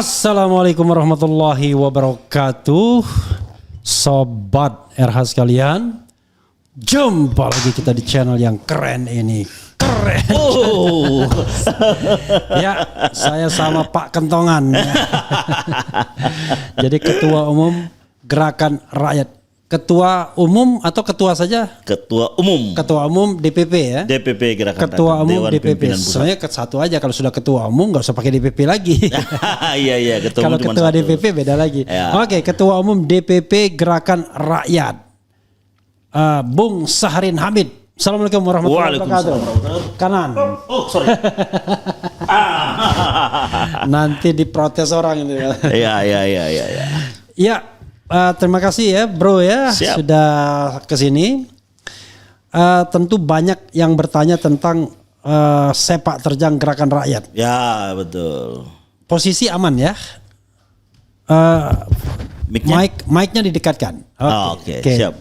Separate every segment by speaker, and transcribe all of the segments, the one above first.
Speaker 1: Assalamualaikum warahmatullahi wabarakatuh. Sobat RH sekalian, jumpa lagi kita di channel yang keren ini. Keren.
Speaker 2: Oh.
Speaker 1: Ya, saya sama Pak Kentongan. Jadi Ketua Umum Gerakan Rakyat. Ketua Umum atau Ketua saja?
Speaker 2: Ketua Umum.
Speaker 1: Ketua Umum DPP ya?
Speaker 2: DPP Gerakan
Speaker 1: Ketua
Speaker 2: Rakyat,
Speaker 1: Umum
Speaker 2: Dewan
Speaker 1: DPP.
Speaker 2: Pimpinan Pusat.
Speaker 1: Sebenarnya satu aja, kalau sudah Ketua Umum nggak usah pakai DPP lagi.
Speaker 2: Iya, Ketua
Speaker 1: Kalau
Speaker 2: Umum
Speaker 1: Ketua
Speaker 2: cuma satu.
Speaker 1: DPP beda lagi.
Speaker 2: Ya.
Speaker 1: Oke, Ketua Umum DPP Gerakan Rakyat, Bung Sahrin Hamid. Assalamualaikum warahmatullahi wabarakatuh. Kanan.
Speaker 2: Oh, sorry.
Speaker 1: Nanti diprotes orang itu.
Speaker 2: Iya.
Speaker 1: Ya, terima kasih ya Bro ya.
Speaker 2: Siap.
Speaker 1: Sudah kesini. Tentu banyak yang bertanya tentang sepak terjang Gerakan Rakyat.
Speaker 2: Ya, betul.
Speaker 1: Posisi aman ya.
Speaker 2: Mic-nya?
Speaker 1: Mic-nya didekatkan.
Speaker 2: Oke, siap.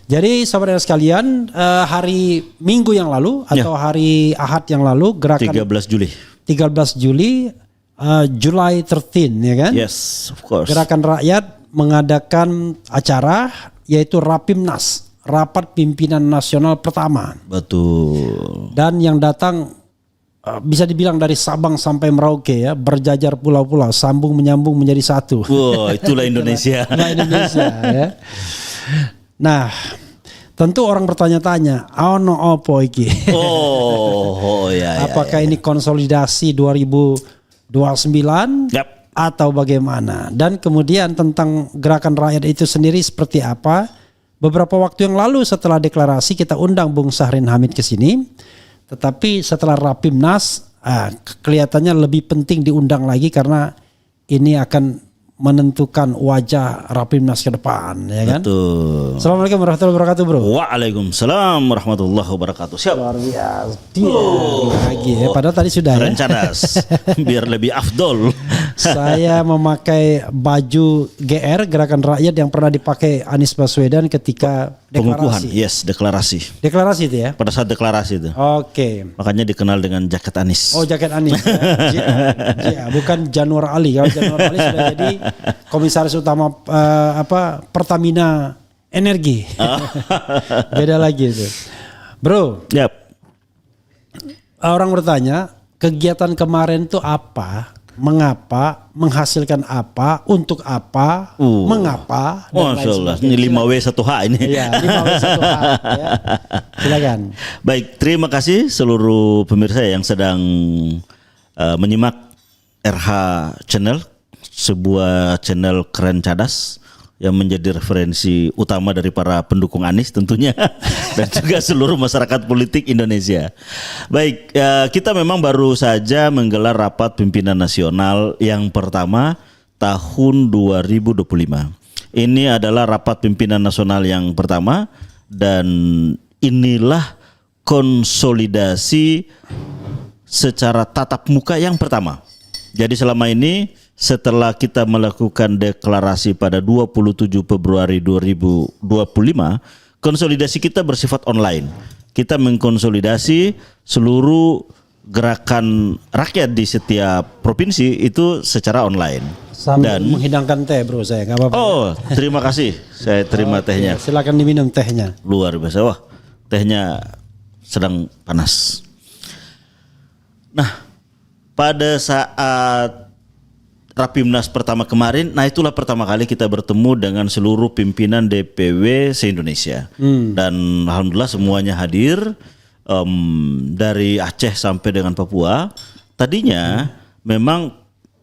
Speaker 1: Jadi saudara sekalian, hari Minggu yang lalu atau hari Ahad yang lalu, gerakan
Speaker 2: 13 Juli.
Speaker 1: 13 Juli, July 13 ya kan?
Speaker 2: Yes, of course.
Speaker 1: Gerakan Rakyat mengadakan acara yaitu Rapimnas, Rapat Pimpinan Nasional pertama.
Speaker 2: Betul.
Speaker 1: Dan yang datang bisa dibilang dari Sabang sampai Merauke ya, berjajar pulau-pulau, sambung menyambung menjadi satu.
Speaker 2: Wow, itulah Indonesia.
Speaker 1: Itulah Indonesia ya. Nah, tentu orang bertanya-tanya, ono opo iki?
Speaker 2: Ya.
Speaker 1: Apakah ini konsolidasi 2029
Speaker 2: Yap.
Speaker 1: atau bagaimana? Dan kemudian tentang Gerakan Rakyat itu sendiri seperti apa? Beberapa waktu yang lalu setelah deklarasi kita undang Bung Sahrin Hamid ke sini. Tetapi setelah Rapimnas kelihatannya lebih penting diundang lagi karena ini akan menentukan wajah Rapimnas ke depan, ya kan?
Speaker 2: Betul.
Speaker 1: Assalamualaikum warahmatullahi wabarakatuh, Bro.
Speaker 2: Waalaikumsalam warahmatullahi wabarakatuh. Siap.
Speaker 1: Luar biasa. Lagi ya. Padahal tadi sudah ya.
Speaker 2: Rencadas. Biar lebih afdol.
Speaker 1: Saya memakai baju GR Gerakan Rakyat yang pernah dipakai Anies Baswedan ketika
Speaker 2: Pengukuhan.
Speaker 1: deklarasi.
Speaker 2: Yes, deklarasi.
Speaker 1: Deklarasi itu ya.
Speaker 2: Pada saat deklarasi itu.
Speaker 1: Oke.
Speaker 2: Makanya dikenal dengan jaket Anies.
Speaker 1: Oh, jaket Anies. Ya, bukan Januar Ali. Kalau Januar Ali sudah jadi komisaris utama Pertamina Energi. Beda lagi itu. Bro,
Speaker 2: Yap.
Speaker 1: orang bertanya, kegiatan kemarin itu apa? Mengapa? Menghasilkan apa? Untuk apa? Mengapa? Dan
Speaker 2: Masya Allah.
Speaker 1: lain
Speaker 2: Ini
Speaker 1: sebagainya.
Speaker 2: 5W1H ini.
Speaker 1: Iya, 5W1H ya. Silakan.
Speaker 2: Baik, terima kasih seluruh pemirsa yang sedang menyimak RH Channel, sebuah channel keren cadas yang menjadi referensi utama dari para pendukung Anies tentunya dan juga seluruh masyarakat politik Indonesia. Baik, kita memang baru saja menggelar rapat pimpinan nasional yang pertama tahun 2025. Ini adalah rapat pimpinan nasional yang pertama dan inilah konsolidasi secara tatap muka yang pertama. Jadi selama ini setelah kita melakukan deklarasi pada 27 Februari 2025, konsolidasi kita bersifat online. Kita mengkonsolidasi seluruh gerakan rakyat di setiap provinsi itu secara online.
Speaker 1: Sambil menghidangkan teh, Bro, saya nggak apa-apa.
Speaker 2: Oh, terima kasih. Saya terima tehnya.
Speaker 1: Silakan diminum tehnya.
Speaker 2: Luar biasa. Wah, tehnya sedang panas. Nah, pada saat Rapimnas pertama kemarin, nah itulah pertama kali kita bertemu dengan seluruh pimpinan DPW se-Indonesia. Dan alhamdulillah semuanya hadir, dari Aceh sampai dengan Papua. Tadinya memang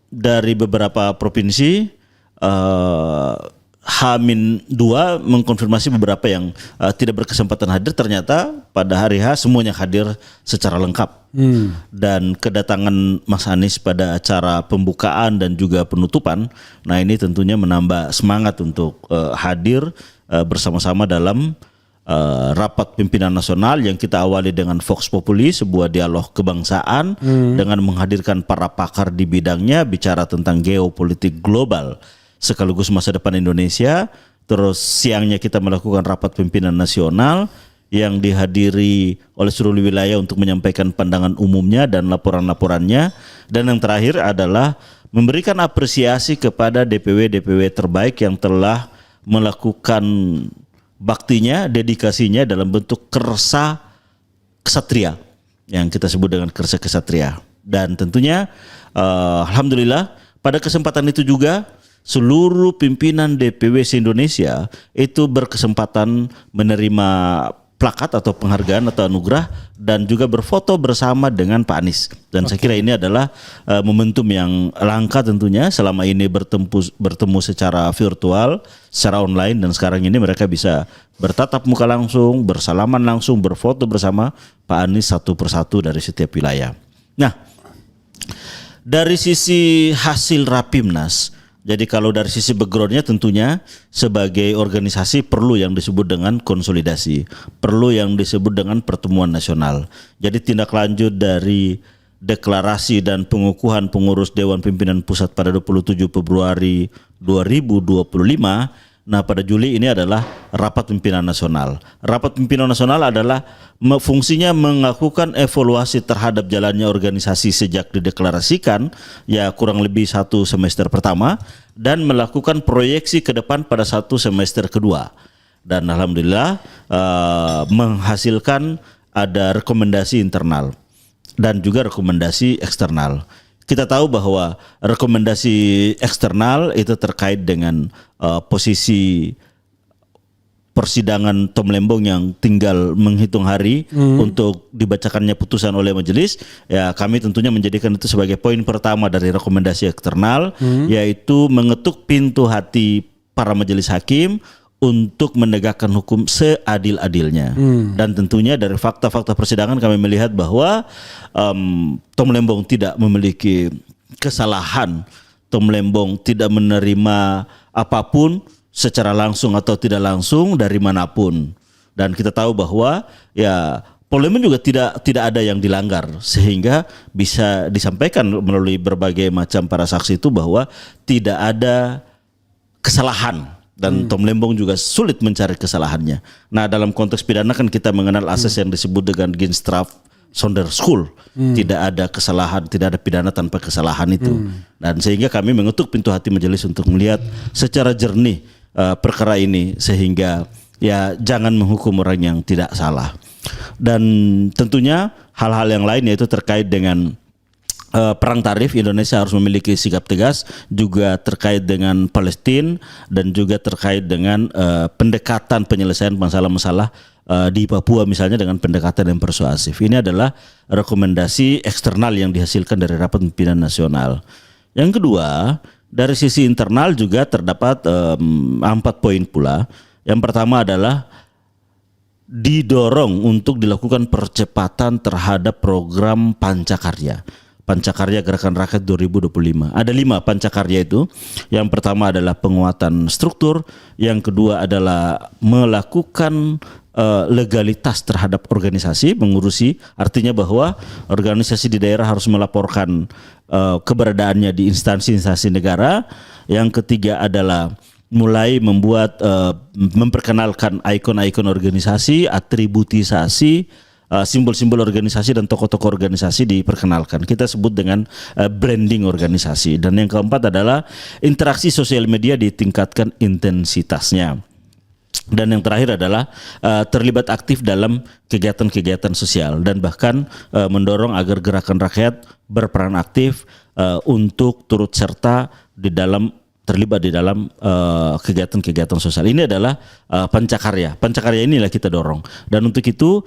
Speaker 2: dari beberapa provinsi H-2 mengkonfirmasi beberapa yang tidak berkesempatan hadir, ternyata pada hari H semuanya hadir secara lengkap. Dan kedatangan Mas Anies pada acara pembukaan dan juga penutupan, nah ini tentunya menambah semangat untuk hadir bersama-sama dalam rapat pimpinan nasional yang kita awali dengan Vox Populi, sebuah dialog kebangsaan dengan menghadirkan para pakar di bidangnya, bicara tentang geopolitik global sekaligus masa depan Indonesia. Terus siangnya kita melakukan rapat pimpinan nasional yang dihadiri oleh seluruh wilayah untuk menyampaikan pandangan umumnya dan laporan-laporannya. Dan yang terakhir adalah memberikan apresiasi kepada DPW-DPW terbaik yang telah melakukan baktinya, dedikasinya dalam bentuk kersa kesatria yang kita sebut dengan kersa kesatria. Dan tentunya alhamdulillah pada kesempatan itu juga seluruh pimpinan DPW se-Indonesia itu berkesempatan menerima plakat atau penghargaan atau anugerah dan juga berfoto bersama dengan Pak Anies. Dan saya kira ini adalah momentum yang langka tentunya. Selama ini bertemu secara virtual, secara online, dan sekarang ini mereka bisa bertatap muka langsung, bersalaman langsung, berfoto bersama Pak Anies satu persatu dari setiap wilayah. Nah, dari sisi hasil Rapimnas, jadi kalau dari sisi backgroundnya tentunya sebagai organisasi perlu yang disebut dengan konsolidasi, perlu yang disebut dengan pertemuan nasional. Jadi tindak lanjut dari deklarasi dan pengukuhan pengurus Dewan Pimpinan Pusat pada 27 Februari 2025. Nah, pada Juli ini adalah Rapat Pimpinan Nasional. Rapat Pimpinan Nasional adalah fungsinya melakukan evaluasi terhadap jalannya organisasi sejak dideklarasikan, ya kurang lebih 1 semester pertama, dan melakukan proyeksi ke depan pada 1 semester kedua. Dan alhamdulillah menghasilkan ada rekomendasi internal dan juga rekomendasi eksternal. Kita tahu bahwa rekomendasi eksternal itu terkait dengan posisi persidangan Tom Lembong yang tinggal menghitung hari untuk dibacakannya putusan oleh majelis. Ya, kami tentunya menjadikan itu sebagai poin pertama dari rekomendasi eksternal, yaitu mengetuk pintu hati para majelis hakim untuk menegakkan hukum seadil-adilnya. Dan tentunya dari fakta-fakta persidangan kami melihat bahwa Tom Lembong tidak memiliki kesalahan. Tom Lembong tidak menerima apapun secara langsung atau tidak langsung dari manapun. Dan kita tahu bahwa ya Tom Lembong juga tidak ada yang dilanggar, sehingga bisa disampaikan melalui berbagai macam para saksi itu bahwa tidak ada kesalahan. Dan Tom Lembong juga sulit mencari kesalahannya. Nah, dalam konteks pidana kan kita mengenal asas yang disebut dengan Ginstraf Sonderschuld. Tidak ada kesalahan, tidak ada pidana tanpa kesalahan itu. Dan sehingga kami mengetuk pintu hati majelis untuk melihat secara jernih perkara ini, sehingga ya jangan menghukum orang yang tidak salah. Dan tentunya hal-hal yang lain yaitu terkait dengan perang tarif. Indonesia harus memiliki sikap tegas juga terkait dengan Palestina dan juga terkait dengan pendekatan penyelesaian masalah-masalah di Papua misalnya dengan pendekatan yang persuasif. Ini adalah rekomendasi eksternal yang dihasilkan dari Rapat Pimpinan Nasional. Yang kedua, dari sisi internal juga terdapat 4 poin pula. Yang pertama adalah didorong untuk dilakukan percepatan terhadap program Pancakarya. Pancakarya Gerakan Rakyat 2025. Ada 5 pancakarya itu. Yang pertama adalah penguatan struktur, yang kedua adalah melakukan legalitas terhadap organisasi, mengurusi, artinya bahwa organisasi di daerah harus melaporkan keberadaannya di instansi-instansi negara. Yang ketiga adalah mulai membuat memperkenalkan ikon-ikon organisasi, atributisasi, simbol-simbol organisasi dan tokoh-tokoh organisasi diperkenalkan. Kita sebut dengan branding organisasi. Dan yang keempat adalah interaksi sosial media ditingkatkan intensitasnya. Dan yang terakhir adalah terlibat aktif dalam kegiatan-kegiatan sosial dan bahkan mendorong agar gerakan rakyat berperan aktif untuk turut serta di dalam terlibat di dalam kegiatan-kegiatan sosial. Ini adalah pancakarya. Pancakarya inilah kita dorong. Dan untuk itu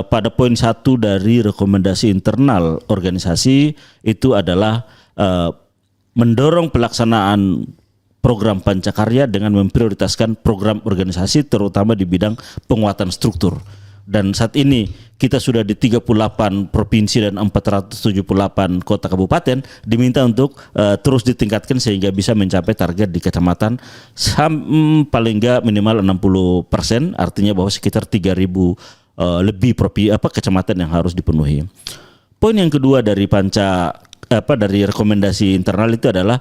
Speaker 2: pada poin 1 dari rekomendasi internal organisasi itu adalah mendorong pelaksanaan program Pancakarya dengan memprioritaskan program organisasi terutama di bidang penguatan struktur. Dan saat ini kita sudah di 38 provinsi dan 478 kota kabupaten, diminta untuk terus ditingkatkan sehingga bisa mencapai target di kecamatan paling enggak minimal 60%, artinya bahwa sekitar 3.000 lebih kecamatan yang harus dipenuhi. Poin yang kedua dari dari rekomendasi internal itu adalah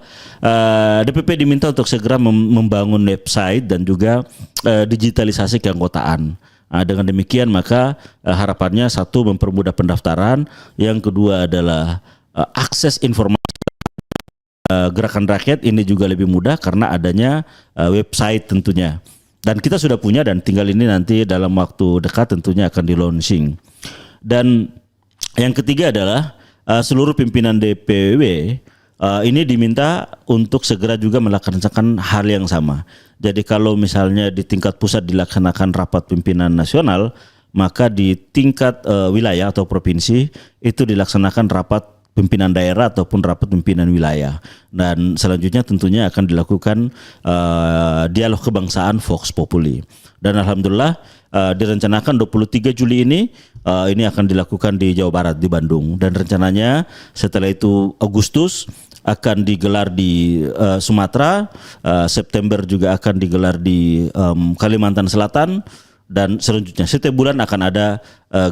Speaker 2: DPP diminta untuk segera membangun website dan juga digitalisasi keanggotaan. Dengan demikian maka harapannya 1 mempermudah pendaftaran, yang kedua adalah akses informasi Gerakan Rakyat ini juga lebih mudah karena adanya website tentunya. Dan kita sudah punya dan tinggal ini nanti dalam waktu dekat tentunya akan di launching. Dan yang ketiga adalah seluruh pimpinan DPW ini diminta untuk segera juga melaksanakan hal yang sama. Jadi kalau misalnya di tingkat pusat dilaksanakan rapat pimpinan nasional, maka di tingkat wilayah atau provinsi itu dilaksanakan rapat pimpinan daerah ataupun rapat pimpinan wilayah. Dan selanjutnya tentunya akan dilakukan dialog kebangsaan Vox Populi. Dan alhamdulillah direncanakan 23 Juli ini akan dilakukan di Jawa Barat, di Bandung. Dan rencananya setelah itu Agustus akan digelar di Sumatera, September juga akan digelar di Kalimantan Selatan, dan selanjutnya setiap bulan akan ada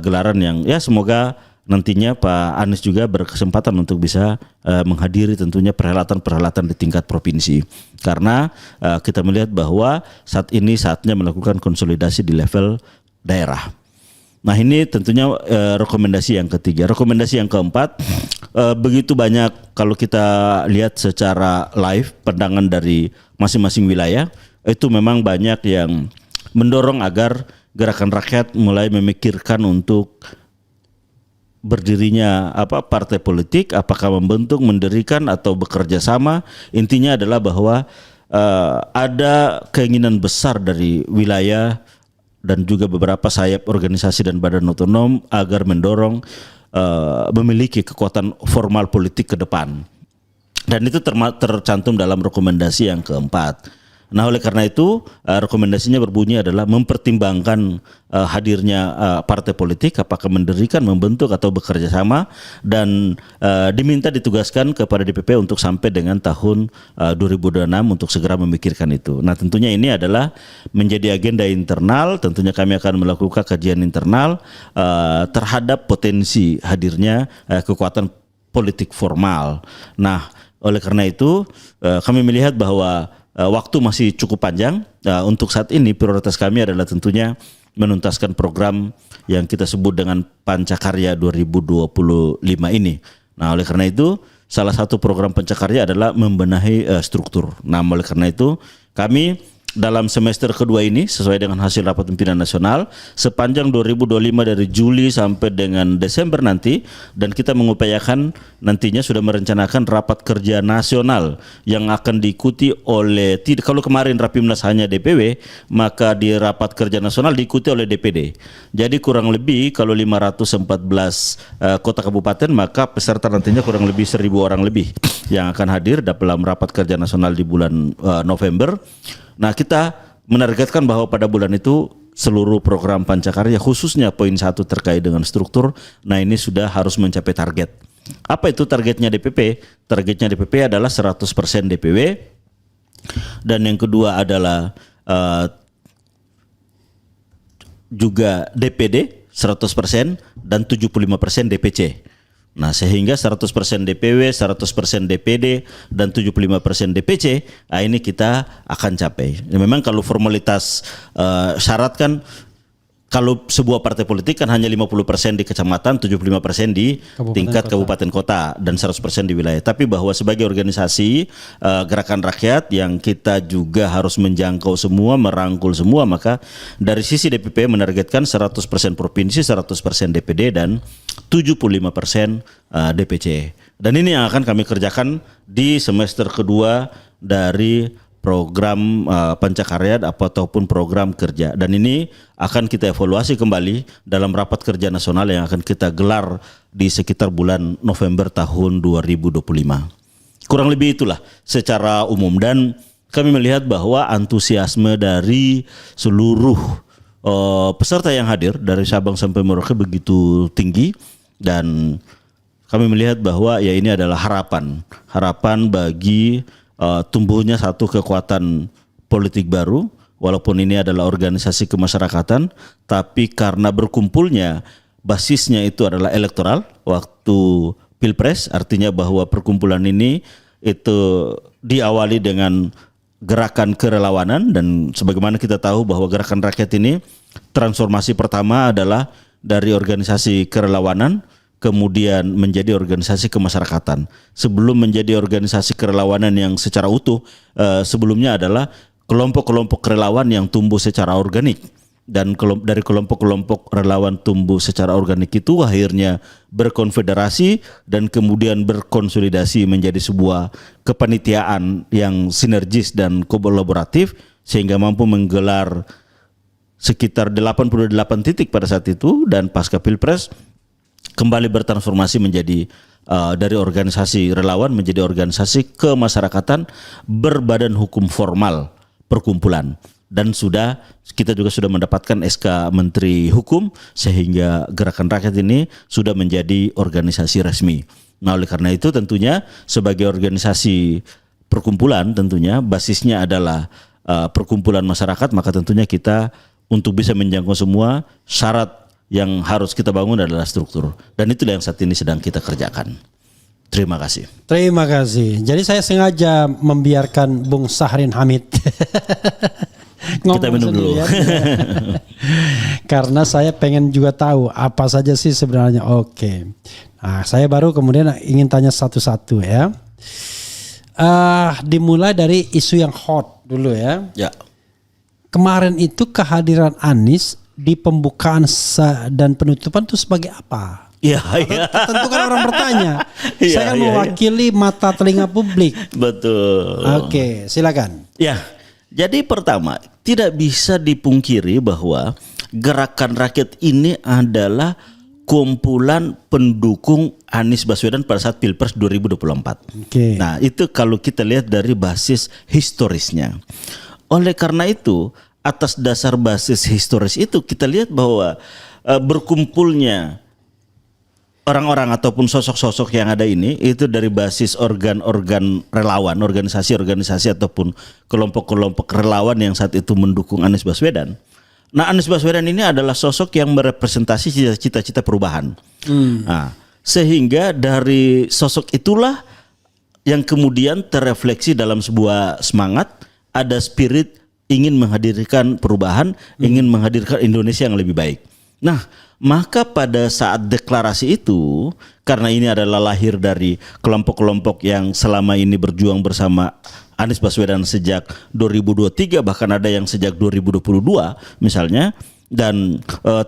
Speaker 2: gelaran yang ya semoga nantinya Pak Anies juga berkesempatan untuk bisa menghadiri tentunya perhelatan-perhelatan di tingkat provinsi. Karena kita melihat bahwa saat ini saatnya melakukan konsolidasi di level daerah. Nah ini tentunya rekomendasi yang ketiga. Rekomendasi yang keempat, begitu banyak kalau kita lihat secara live pandangan dari masing-masing wilayah, itu memang banyak yang mendorong agar Gerakan Rakyat mulai memikirkan untuk berdirinya partai politik, apakah membentuk, mendirikan atau bekerja sama. Intinya adalah bahwa ada keinginan besar dari wilayah dan juga beberapa sayap organisasi dan badan otonom agar mendorong memiliki kekuatan formal politik ke depan. Dan itu tercantum dalam rekomendasi yang keempat. Nah oleh karena itu rekomendasinya berbunyi adalah mempertimbangkan hadirnya partai politik, apakah mendirikan, membentuk atau bekerja sama, dan diminta ditugaskan kepada DPP untuk sampai dengan tahun 2026 untuk segera memikirkan itu. Nah tentunya ini adalah menjadi agenda internal, tentunya kami akan melakukan kajian internal terhadap potensi hadirnya kekuatan politik formal. Nah oleh karena itu kami melihat bahwa waktu masih cukup panjang. Untuk saat ini prioritas kami adalah tentunya menuntaskan program yang kita sebut dengan Pancakarya 2025 ini. Nah oleh karena itu salah satu program Pancakarya adalah membenahi struktur. Nah oleh karena itu kami dalam semester kedua ini sesuai dengan hasil rapat pimpinan nasional sepanjang 2025 dari Juli sampai dengan Desember nanti, dan kita mengupayakan nantinya sudah merencanakan rapat kerja nasional yang akan diikuti oleh, kalau kemarin Rapimnas hanya DPW, maka di rapat kerja nasional diikuti oleh DPD. Jadi kurang lebih kalau 514 kota kabupaten, maka peserta nantinya kurang lebih 1.000 orang lebih yang akan hadir dalam rapat kerja nasional di bulan November. Nah kita menargetkan bahwa pada bulan itu seluruh program Pancakarya khususnya poin 1 terkait dengan struktur, nah ini sudah harus mencapai target. Apa itu targetnya DPP? Targetnya DPP adalah 100% DPW, dan yang kedua adalah juga DPD 100% dan 75% DPC. Nah sehingga 100% DPW, 100% DPD, dan 75% DPC, ini kita akan capai. Memang kalau formalitas syarat kan, kalau sebuah partai politik kan hanya 50% di kecamatan, 75% di tingkat kabupaten kota, dan 100% di wilayah. Tapi bahwa sebagai organisasi Gerakan Rakyat yang kita juga harus menjangkau semua, merangkul semua, maka dari sisi DPP menargetkan 100% provinsi, 100% DPD, dan 75% DPC. Dan ini yang akan kami kerjakan di semester kedua dari program Pancakarya ataupun program kerja, dan ini akan kita evaluasi kembali dalam rapat kerja nasional yang akan kita gelar di sekitar bulan November tahun 2025. Kurang lebih itulah secara umum, dan kami melihat bahwa antusiasme dari seluruh peserta yang hadir dari Sabang sampai Merauke begitu tinggi, dan kami melihat bahwa ya ini adalah harapan bagi tumbuhnya satu kekuatan politik baru, walaupun ini adalah organisasi kemasyarakatan, tapi karena berkumpulnya basisnya itu adalah elektoral waktu Pilpres, artinya bahwa perkumpulan ini itu diawali dengan gerakan kerelawanan, dan sebagaimana kita tahu bahwa Gerakan Rakyat ini transformasi pertama adalah dari organisasi kerelawanan kemudian menjadi organisasi kemasyarakatan. Sebelum menjadi organisasi kerelawanan yang secara utuh, sebelumnya adalah kelompok-kelompok relawan yang tumbuh secara organik. Dan dari kelompok-kelompok relawan tumbuh secara organik itu akhirnya berkonfederasi dan kemudian berkonsolidasi menjadi sebuah kepanitiaan yang sinergis dan kolaboratif sehingga mampu menggelar sekitar 88 titik pada saat itu, dan pasca Pilpres kembali bertransformasi menjadi dari organisasi relawan menjadi organisasi kemasyarakatan berbadan hukum formal perkumpulan. Dan kita juga sudah mendapatkan SK Menteri Hukum sehingga Gerakan Rakyat ini sudah menjadi organisasi resmi. Nah, oleh karena itu tentunya sebagai organisasi perkumpulan tentunya basisnya adalah perkumpulan masyarakat, maka tentunya kita untuk bisa menjangkau semua syarat yang harus kita bangun adalah struktur. Dan itulah yang saat ini sedang kita kerjakan. Terima kasih.
Speaker 1: Terima kasih. Jadi saya sengaja membiarkan Bung Syahrin Hamid
Speaker 2: kita minum dulu.
Speaker 1: Karena saya pengen juga tahu apa saja sih sebenarnya. Oke. Nah, saya baru kemudian ingin tanya satu-satu ya. Dimulai dari isu yang hot dulu ya.
Speaker 2: Ya.
Speaker 1: Kemarin itu kehadiran Anies di pembukaan dan penutupan itu sebagai apa?
Speaker 2: Iya.
Speaker 1: Tentu kan orang bertanya.
Speaker 2: Ya,
Speaker 1: Saya kan mewakili mata telinga publik.
Speaker 2: Betul.
Speaker 1: Oke, silakan.
Speaker 2: Ya. Jadi pertama, tidak bisa dipungkiri bahwa Gerakan Rakyat ini adalah kumpulan pendukung Anies Baswedan pada saat Pilpres 2024.
Speaker 1: Okay.
Speaker 2: Nah, itu kalau kita lihat dari basis historisnya. Oleh karena itu, atas dasar basis historis itu kita lihat bahwa berkumpulnya orang-orang ataupun sosok-sosok yang ada ini itu dari basis organ-organ relawan, organisasi-organisasi ataupun kelompok-kelompok relawan yang saat itu mendukung Anies Baswedan. Nah, Anies Baswedan ini adalah sosok yang merepresentasi cita-cita perubahan. Nah, sehingga dari sosok itulah yang kemudian terrefleksi dalam sebuah semangat, ada spirit ingin menghadirkan perubahan, ingin menghadirkan Indonesia yang lebih baik. Nah, maka pada saat deklarasi itu, karena ini adalah lahir dari kelompok-kelompok yang selama ini berjuang bersama Anies Baswedan sejak 2023, bahkan ada yang sejak 2022 misalnya, dan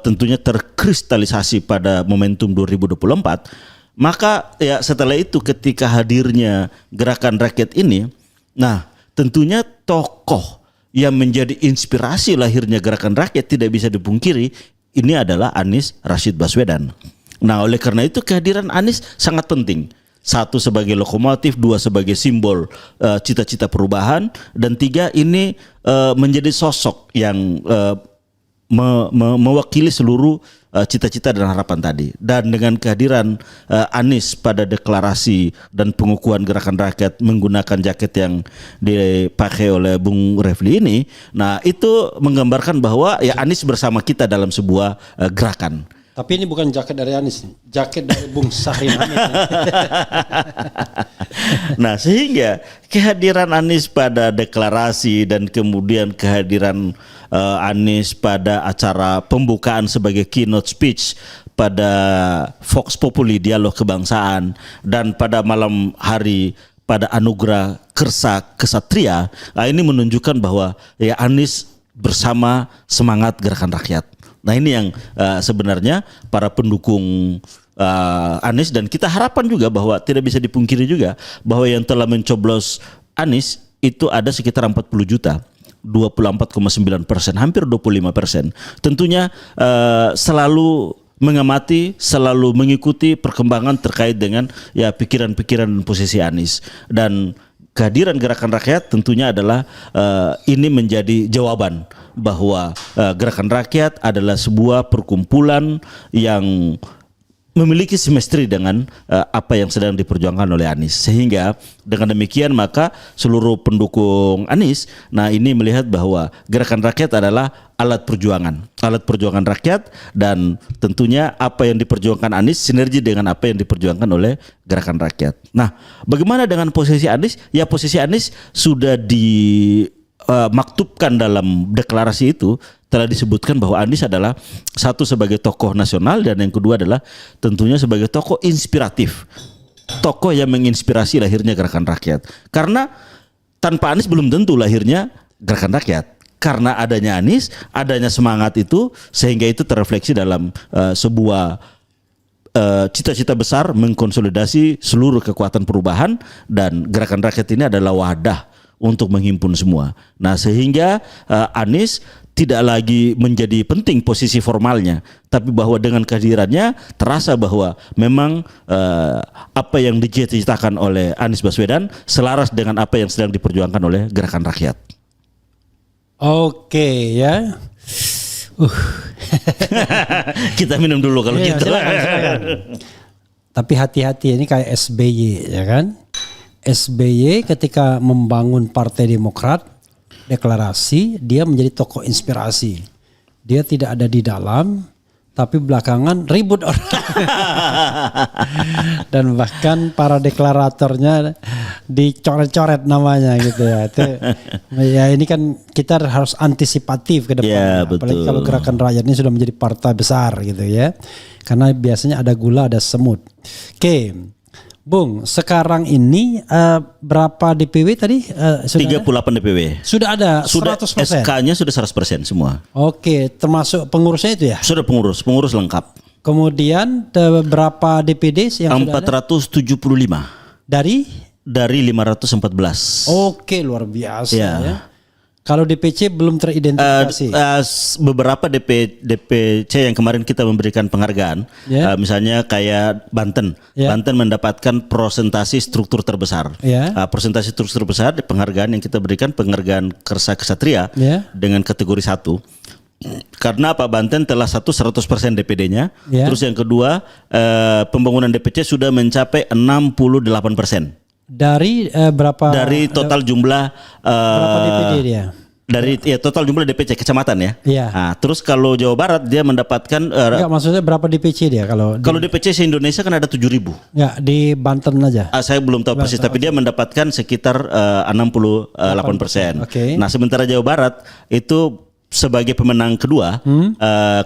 Speaker 2: tentunya terkristalisasi pada momentum 2024, maka ya setelah itu ketika hadirnya Gerakan Rakyat ini, nah tentunya tokoh yang menjadi inspirasi lahirnya Gerakan Rakyat tidak bisa dipungkiri, ini adalah Anies Rashid Baswedan. Nah, oleh karena itu kehadiran Anies sangat penting. Satu sebagai lokomotif, dua sebagai simbol cita-cita perubahan, dan tiga ini menjadi sosok yang mewakili seluruh cita-cita dan harapan tadi. Dan dengan kehadiran Anies pada deklarasi dan pengukuhan Gerakan Rakyat menggunakan jaket yang dipakai oleh Bung Refli ini, nah itu menggambarkan bahwa ya Anies bersama kita dalam sebuah gerakan.
Speaker 1: Tapi ini bukan jaket dari Anies, jaket dari Bung Syahrin Hamid.
Speaker 2: Nah, sehingga kehadiran Anies pada deklarasi dan kemudian kehadiran Anies pada acara pembukaan sebagai keynote speech pada Vox Populi Dialog Kebangsaan, dan pada malam hari pada Anugerah Kersa Kesatria, ini menunjukkan bahwa ya Anies bersama semangat Gerakan Rakyat. Nah, ini yang sebenarnya para pendukung Anies, dan kita harapan juga bahwa tidak bisa dipungkiri juga bahwa yang telah mencoblos Anies itu ada sekitar 40 juta. 24,9%, hampir 25%. Tentunya selalu mengamati, selalu mengikuti perkembangan terkait dengan ya pikiran-pikiran dan posisi Anies. Dan kehadiran Gerakan Rakyat tentunya adalah ini menjadi jawaban bahwa Gerakan Rakyat adalah sebuah perkumpulan yang memiliki simetri dengan apa yang sedang diperjuangkan oleh Anies, sehingga dengan demikian maka seluruh pendukung Anies, nah ini melihat bahwa Gerakan Rakyat adalah alat perjuangan rakyat, dan tentunya apa yang diperjuangkan Anies sinergi dengan apa yang diperjuangkan oleh Gerakan Rakyat. Nah, bagaimana dengan posisi Anies? Ya, posisi Anies sudah maktubkan dalam deklarasi itu telah disebutkan bahwa Anies adalah satu sebagai tokoh nasional dan yang kedua adalah tentunya sebagai tokoh inspiratif, tokoh yang menginspirasi lahirnya Gerakan Rakyat. Karena tanpa Anies belum tentu lahirnya Gerakan Rakyat. Karena adanya Anies, adanya semangat itu sehingga itu terrefleksi dalam sebuah cita-cita besar mengkonsolidasi seluruh kekuatan perubahan, dan Gerakan Rakyat ini adalah wadah untuk menghimpun semua. Nah, sehingga Anies tidak lagi menjadi penting posisi formalnya, tapi bahwa dengan kehadirannya terasa bahwa memang apa yang dicita-citakan oleh Anies Baswedan selaras dengan apa yang sedang diperjuangkan oleh Gerakan Rakyat.
Speaker 1: Oke ya.
Speaker 2: Kita minum dulu kalau
Speaker 1: Iya,
Speaker 2: gitu.
Speaker 1: silakan. Tapi hati-hati, ini kayak SBY ya kan. SBY ketika membangun Partai Demokrat, deklarasi, dia menjadi tokoh inspirasi. Dia tidak ada di dalam, tapi belakangan ribut orang. Dan bahkan para deklaratornya dicoret-coret namanya gitu ya. Itu, ya ini kan kita harus antisipatif ke depan.
Speaker 2: Ya,
Speaker 1: Apalagi
Speaker 2: betul.
Speaker 1: kalau Gerakan Rakyat ini sudah menjadi partai besar gitu ya. Karena biasanya ada gula, ada semut. Oke. Bung, sekarang ini berapa DPW tadi? Sudah
Speaker 2: 38 DPW.
Speaker 1: Sudah ada
Speaker 2: Sudah
Speaker 1: 100%.
Speaker 2: SK-nya sudah 100% semua.
Speaker 1: Oke, termasuk pengurusnya itu ya.
Speaker 2: Sudah pengurus lengkap.
Speaker 1: Kemudian berapa DPD yang sudah ada?
Speaker 2: 475 dari 514.
Speaker 1: Oke, luar biasa
Speaker 2: Ya.
Speaker 1: ya. Kalau DPC belum teridentifikasi.
Speaker 2: Beberapa DPC yang kemarin kita memberikan penghargaan,
Speaker 1: Ya.
Speaker 2: misalnya kayak Banten.
Speaker 1: Ya.
Speaker 2: Banten mendapatkan prosentasi struktur terbesar.
Speaker 1: Ya.
Speaker 2: Prosentasi struktur terbesar di penghargaan yang kita berikan, penghargaan Kersa Kesatria
Speaker 1: Ya.
Speaker 2: dengan kategori 1. Karena Pak Banten telah 100% DPD-nya.
Speaker 1: Ya.
Speaker 2: Terus yang kedua, pembangunan DPC sudah mencapai 68%.
Speaker 1: Dari berapa?
Speaker 2: Dari total jumlah
Speaker 1: Berapa DPD dia?
Speaker 2: dari ya total jumlah DPC kecamatan ya.
Speaker 1: Iya.
Speaker 2: Nah, terus kalau Jawa Barat dia mendapatkan
Speaker 1: Enggak, maksudnya berapa DPC dia kalau
Speaker 2: kalau DPC se-Indonesia kan ada 7.000.
Speaker 1: enggak di Banten aja.
Speaker 2: Saya belum tahu persis, tapi dia mendapatkan sekitar 68%.
Speaker 1: Oke.
Speaker 2: Nah, sementara Jawa Barat itu sebagai pemenang kedua,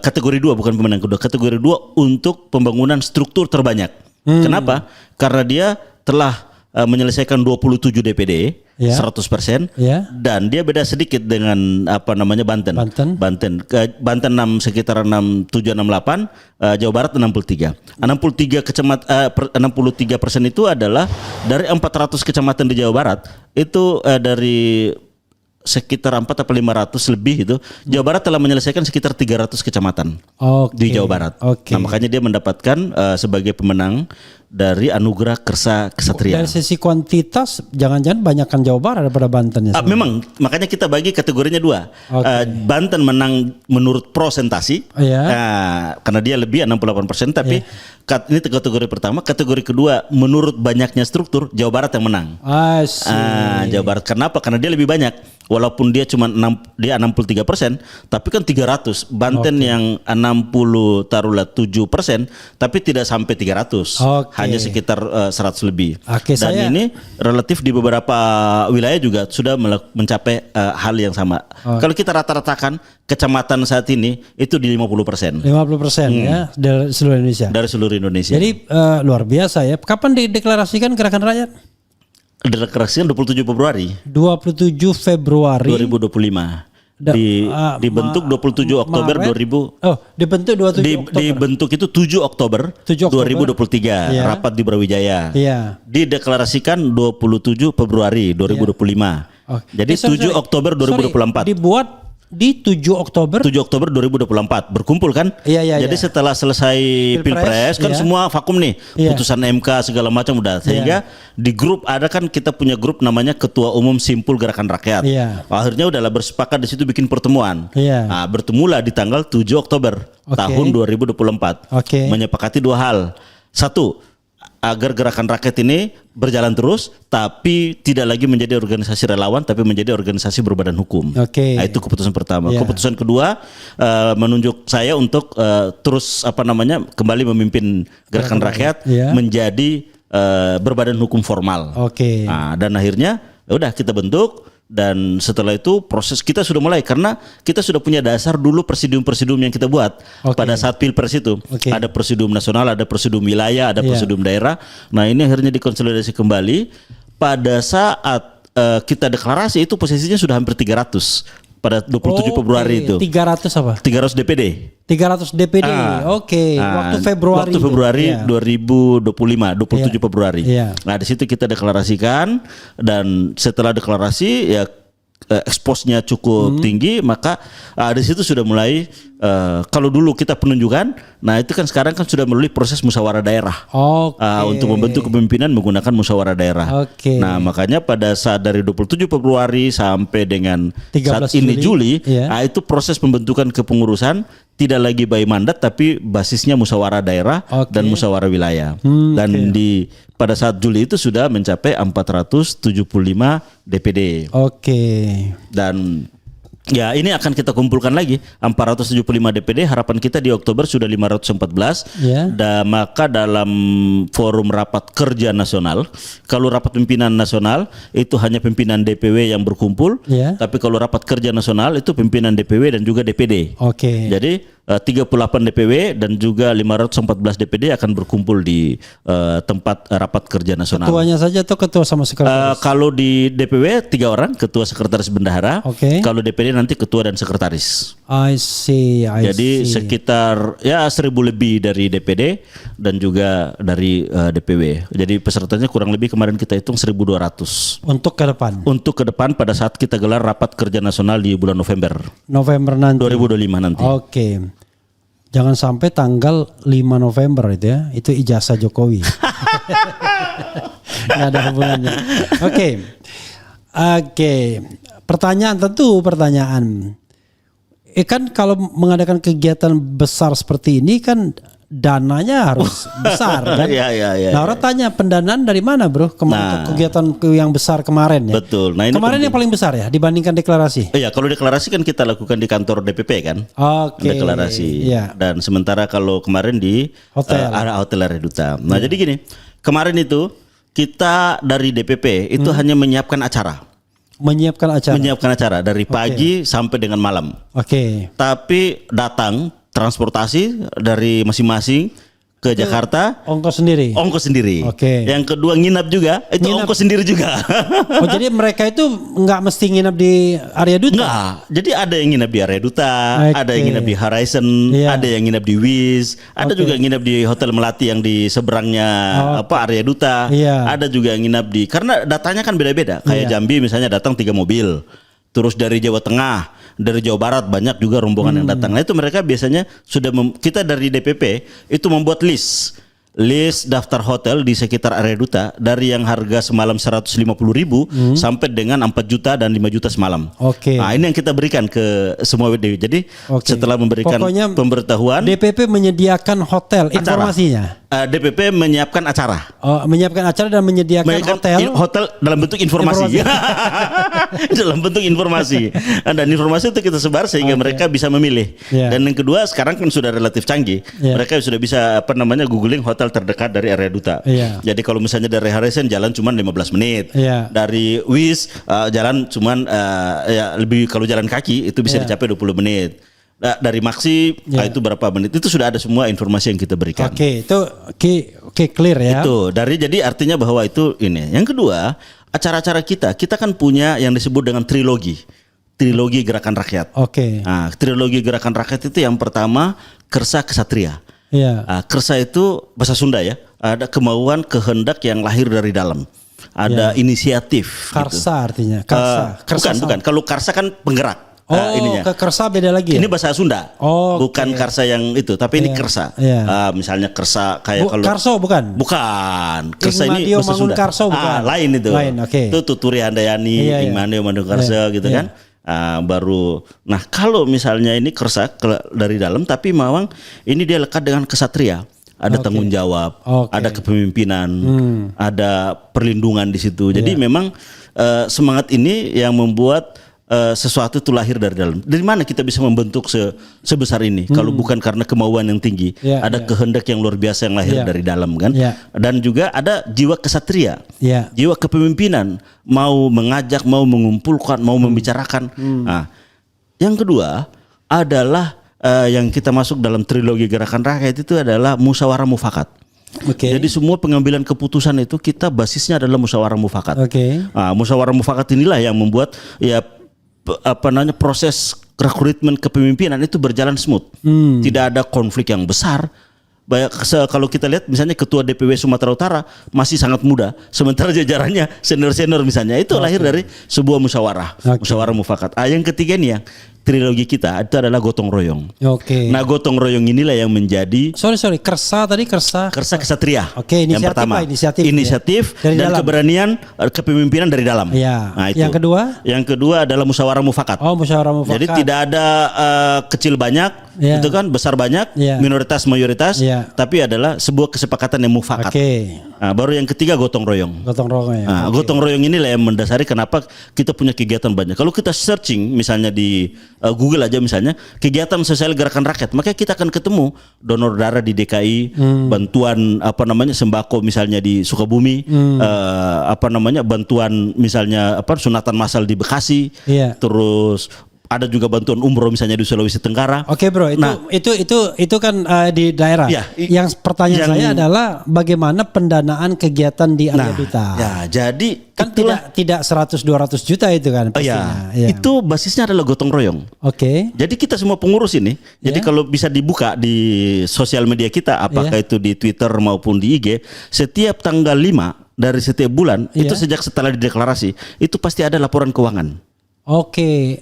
Speaker 2: kategori 2 bukan pemenang kedua, kategori 2 untuk pembangunan struktur terbanyak. Kenapa? Karena dia telah menyelesaikan 27 DPD,
Speaker 1: Ya.
Speaker 2: 100%,
Speaker 1: Ya.
Speaker 2: dan dia beda sedikit dengan Banten. Banten 6 sekitar 67-68, Jawa Barat 63. 63% itu adalah dari 400 kecamatan di Jawa Barat, itu dari sekitar 4 atau 500 lebih itu, Jawa Barat telah menyelesaikan sekitar 300 kecamatan di Jawa Barat.
Speaker 1: Oke.
Speaker 2: Nah, makanya dia mendapatkan sebagai pemenang dari Anugerah Kersa Kesatria.
Speaker 1: Dari sisi kuantitas, jangan-jangan banyakkan Jawa Barat daripada Banten ya.
Speaker 2: Memang, makanya kita bagi kategorinya 2.
Speaker 1: Oke.
Speaker 2: Banten menang menurut prosentasi,
Speaker 1: Iya.
Speaker 2: karena dia lebih 68%. Tapi ini kategori pertama. Kategori kedua menurut banyaknya struktur, Jawa Barat yang menang. Jawa Barat. Kenapa? Karena dia lebih banyak. Walaupun dia cuma 63%, tapi kan 300. Banten yang 60 taruhlah 7%, tapi tidak sampai 300. Hanya sekitar 100 lebih. Dan ini relatif di beberapa wilayah juga sudah mencapai hal yang sama. Kalau kita rata-ratakan kecamatan saat ini itu di 50%.
Speaker 1: 50% ya dari seluruh Indonesia.
Speaker 2: Dari seluruh Indonesia.
Speaker 1: Jadi luar biasa ya. Kapan dideklarasikan Gerakan Rakyat?
Speaker 2: Deklarasikan 27 Februari
Speaker 1: 27 Februari
Speaker 2: 2025. Dibentuk 27 Oktober 2000.
Speaker 1: Dibentuk 27 Oktober.
Speaker 2: Dibentuk itu 7 Oktober 2023.
Speaker 1: Iya.
Speaker 2: Rapat di Brawijaya.
Speaker 1: Iya.
Speaker 2: Dideklarasikan 27 Februari 2025. Jadi 7 Oktober 2024.
Speaker 1: Dibuat di 7 Oktober
Speaker 2: 2024 berkumpul kan?
Speaker 1: Iya.
Speaker 2: Jadi setelah selesai Pilpres kan semua vakum nih.
Speaker 1: Iya.
Speaker 2: Putusan MK segala macam udah. Sehingga di grup ada kan, kita punya grup namanya Ketua Umum Simpul Gerakan Rakyat.
Speaker 1: Iya.
Speaker 2: Akhirnya udahlah bersepakat di situ bikin pertemuan.
Speaker 1: Iya.
Speaker 2: Nah, bertemulah di tanggal 7 Oktober tahun 2024. Menyepakati 2 hal. 1, agar Gerakan Rakyat ini berjalan terus, tapi tidak lagi menjadi organisasi relawan, tapi menjadi organisasi berbadan hukum. Nah, itu keputusan pertama. Keputusan kedua, menunjuk saya untuk terus kembali memimpin Gerakan Rakyat menjadi berbadan hukum formal. Nah, dan akhirnya udah kita bentuk Dan setelah itu proses kita sudah mulai karena kita sudah punya dasar dulu presidium-presidium yang kita buat pada saat Pilpres itu. Ada presidium nasional, ada presidium wilayah, ada presidium daerah. Nah, ini akhirnya dikonsolidasi kembali pada saat kita deklarasi itu posisinya sudah hampir 300 pada 27 Februari itu.
Speaker 1: 300 apa?
Speaker 2: 300 DPD.
Speaker 1: 300 DPD. Waktu Februari.
Speaker 2: Waktu Februari 2025, 27 Februari. Nah, di situ kita deklarasikan dan setelah deklarasi ya eksposnya cukup tinggi, maka di situ sudah mulai kalau dulu kita penunjukan, nah itu kan sekarang kan sudah melalui proses musyawarah daerah. Untuk membentuk kepemimpinan menggunakan musyawarah daerah. Nah, makanya pada saat dari 27 Februari sampai dengan saat ini Juli, itu proses pembentukan kepengurusan tidak lagi by mandat tapi basisnya musyawarah daerah dan musyawarah wilayah. Dan pada saat Juli itu sudah mencapai 475 DPD. Dan ya ini akan kita kumpulkan lagi 475 DPD. Harapan kita di Oktober sudah 514. Dan maka dalam forum rapat kerja nasional, kalau rapat pimpinan nasional itu hanya pimpinan DPW yang berkumpul. Tapi kalau rapat kerja nasional itu pimpinan DPW dan juga DPD. Jadi 38 DPW dan juga 514 DPD akan berkumpul di tempat rapat kerja nasional.
Speaker 1: Ketuanya saja atau ketua sama sekretaris?
Speaker 2: Kalau di DPW 3 orang, ketua, sekretaris, bendahara. Kalau DPD nanti ketua dan sekretaris.
Speaker 1: I see.
Speaker 2: Jadi sekitar ya 1.000 lebih dari DPD dan juga dari DPW. Jadi pesertanya kurang lebih kemarin kita hitung 1.200.
Speaker 1: Untuk ke depan? Untuk
Speaker 2: ke depan pada saat kita gelar rapat kerja nasional di bulan November.
Speaker 1: November nanti?
Speaker 2: 2025 nanti.
Speaker 1: Jangan sampai tanggal 5 November itu ya, itu ijazah Jokowi. Nggak ada hubungannya. Pertanyaan. Kan kalau mengadakan kegiatan besar seperti ini kan dananya harus besar kan? Nah, orang tanya pendanaan dari mana bro? Untuk kegiatan yang besar kemarin ya.
Speaker 2: Betul. Nah, ini
Speaker 1: kemarin yang paling besar ya dibandingkan deklarasi.
Speaker 2: Iya, kalau deklarasi kan kita lakukan di kantor DPP kan. Deklarasi. Dan sementara kalau kemarin di Hotel Areduta. Nah, jadi gini, kemarin itu kita dari DPP itu hanya menyiapkan acara. Menyiapkan acara dari pagi sampai dengan malam. Tapi datang transportasi dari masing-masing ke Jakarta,
Speaker 1: ongkos sendiri.
Speaker 2: Yang kedua nginap juga, itu ongkos sendiri juga.
Speaker 1: Jadi mereka itu nggak mesti nginap di area duta?
Speaker 2: Nggak, jadi ada yang nginap di area duta, ada yang nginap di Horizon, ada yang nginap di WIS, ada juga yang nginap di Hotel Melati yang di seberangnya area duta, ada juga yang nginap di, karena datanya kan beda-beda. Kayak Jambi misalnya datang 3 mobil, terus dari Jawa Tengah, dari Jawa Barat banyak juga rombongan yang datang. Nah itu mereka biasanya sudah kita dari DPP itu membuat list daftar hotel di sekitar area duta dari yang harga semalam 150.000 sampai dengan 4 juta dan 5 juta semalam. Nah ini yang kita berikan ke semua WDW. Jadi setelah memberikan pemberitahuan,
Speaker 1: DPP menyediakan hotel, informasinya.
Speaker 2: DPP menyiapkan acara.
Speaker 1: Menyiapkan acara dan menyediakan
Speaker 2: hotel dalam bentuk informasi. Dalam bentuk informasi. Dan informasi itu kita sebar sehingga mereka bisa memilih. Dan yang kedua sekarang kan sudah relatif canggih. Mereka sudah bisa googling hotel terdekat dari area duta. Jadi kalau misalnya dari Horizon jalan cuma 15 menit. Dari WIS jalan cuma lebih, kalau jalan kaki itu bisa dicapai 20 menit. Dari Maksi itu berapa menit, itu sudah ada semua informasi yang kita berikan.
Speaker 1: Itu clear ya.
Speaker 2: Jadi artinya bahwa itu ini. Yang kedua, acara-acara kita kan punya yang disebut dengan trilogi gerakan rakyat. Nah, trilogi gerakan rakyat itu yang pertama Kersa Kesatria. Kersa itu bahasa Sunda ya, ada kemauan kehendak yang lahir dari dalam. Ada inisiatif.
Speaker 1: Karsa gitu. Artinya
Speaker 2: bukan. Kalau Karsa kan penggerak. Ininya.
Speaker 1: Kersa beda lagi.
Speaker 2: Ini bahasa Sunda. Bukan Karsa yang itu, tapi ini Kersa. Misalnya Kersa kayak kalau
Speaker 1: Karso bukan.
Speaker 2: Kersa ini bahasa Sunda.
Speaker 1: Karso bukan.
Speaker 2: Lain itu. Itu Tuturi Handayani, Ingmaneo Mandu Karsa gitu kan. Baru. Nah, kalau misalnya ini Kersa dari dalam, tapi memang ini dia lekat dengan kesatria. Ada tanggung jawab, ada kepemimpinan, ada perlindungan di situ. Jadi memang semangat ini yang membuat sesuatu itu lahir dari dalam. Dari mana kita bisa membentuk sebesar ini? Kalau bukan karena kemauan yang tinggi, ada kehendak yang luar biasa yang lahir dari dalam kan. Dan juga ada jiwa kesatria, jiwa kepemimpinan, mau mengajak, mau mengumpulkan, mau membicarakan. Nah, yang kedua adalah yang kita masuk dalam trilogi gerakan rakyat itu adalah musyawarah mufakat. Jadi semua pengambilan keputusan itu kita basisnya adalah musyawarah mufakat. Nah, musyawarah mufakat inilah yang membuat proses rekrutmen kepemimpinan itu berjalan smooth. Tidak ada konflik yang besar. Kalau kita lihat misalnya ketua DPW Sumatera Utara masih sangat muda, sementara jajarannya senior misalnya, itu lahir dari sebuah musyawarah, musyawarah mufakat. Yang ketiga nih yang trilogi kita itu adalah gotong royong. Nah, gotong royong inilah yang menjadi
Speaker 1: Kersa
Speaker 2: kesatria.
Speaker 1: Yang
Speaker 2: pertama inisiatif dan dalam. Keberanian kepemimpinan dari dalam. Nah, itu. Yang kedua adalah musyawarah mufakat.
Speaker 1: Musyawarah mufakat.
Speaker 2: Jadi tidak ada kecil banyak, itu kan besar banyak, minoritas mayoritas, tapi adalah sebuah kesepakatan yang mufakat. Nah, baru yang ketiga gotong royong. Gotong royong inilah yang mendasari kenapa kita punya kegiatan banyak. Kalau kita searching misalnya di Google aja misalnya kegiatan sosial gerakan rakyat, maka kita akan ketemu donor darah di DKI, bantuan sembako misalnya di Sukabumi, bantuan misalnya sunatan massal di Bekasi, terus ada juga bantuan umroh misalnya di Sulawesi Tenggara.
Speaker 1: Bro, itu kan di daerah. Yang pertanyaan saya adalah bagaimana pendanaan kegiatan di Arya Duta.
Speaker 2: Jadi
Speaker 1: kan tidak 100-200 juta itu kan pastinya.
Speaker 2: Itu basisnya adalah gotong royong. Jadi kita semua pengurus ini, jadi kalau bisa dibuka di sosial media kita, apakah itu di Twitter maupun di IG, setiap tanggal 5 dari setiap bulan, itu sejak setelah dideklarasi, itu pasti ada laporan keuangan.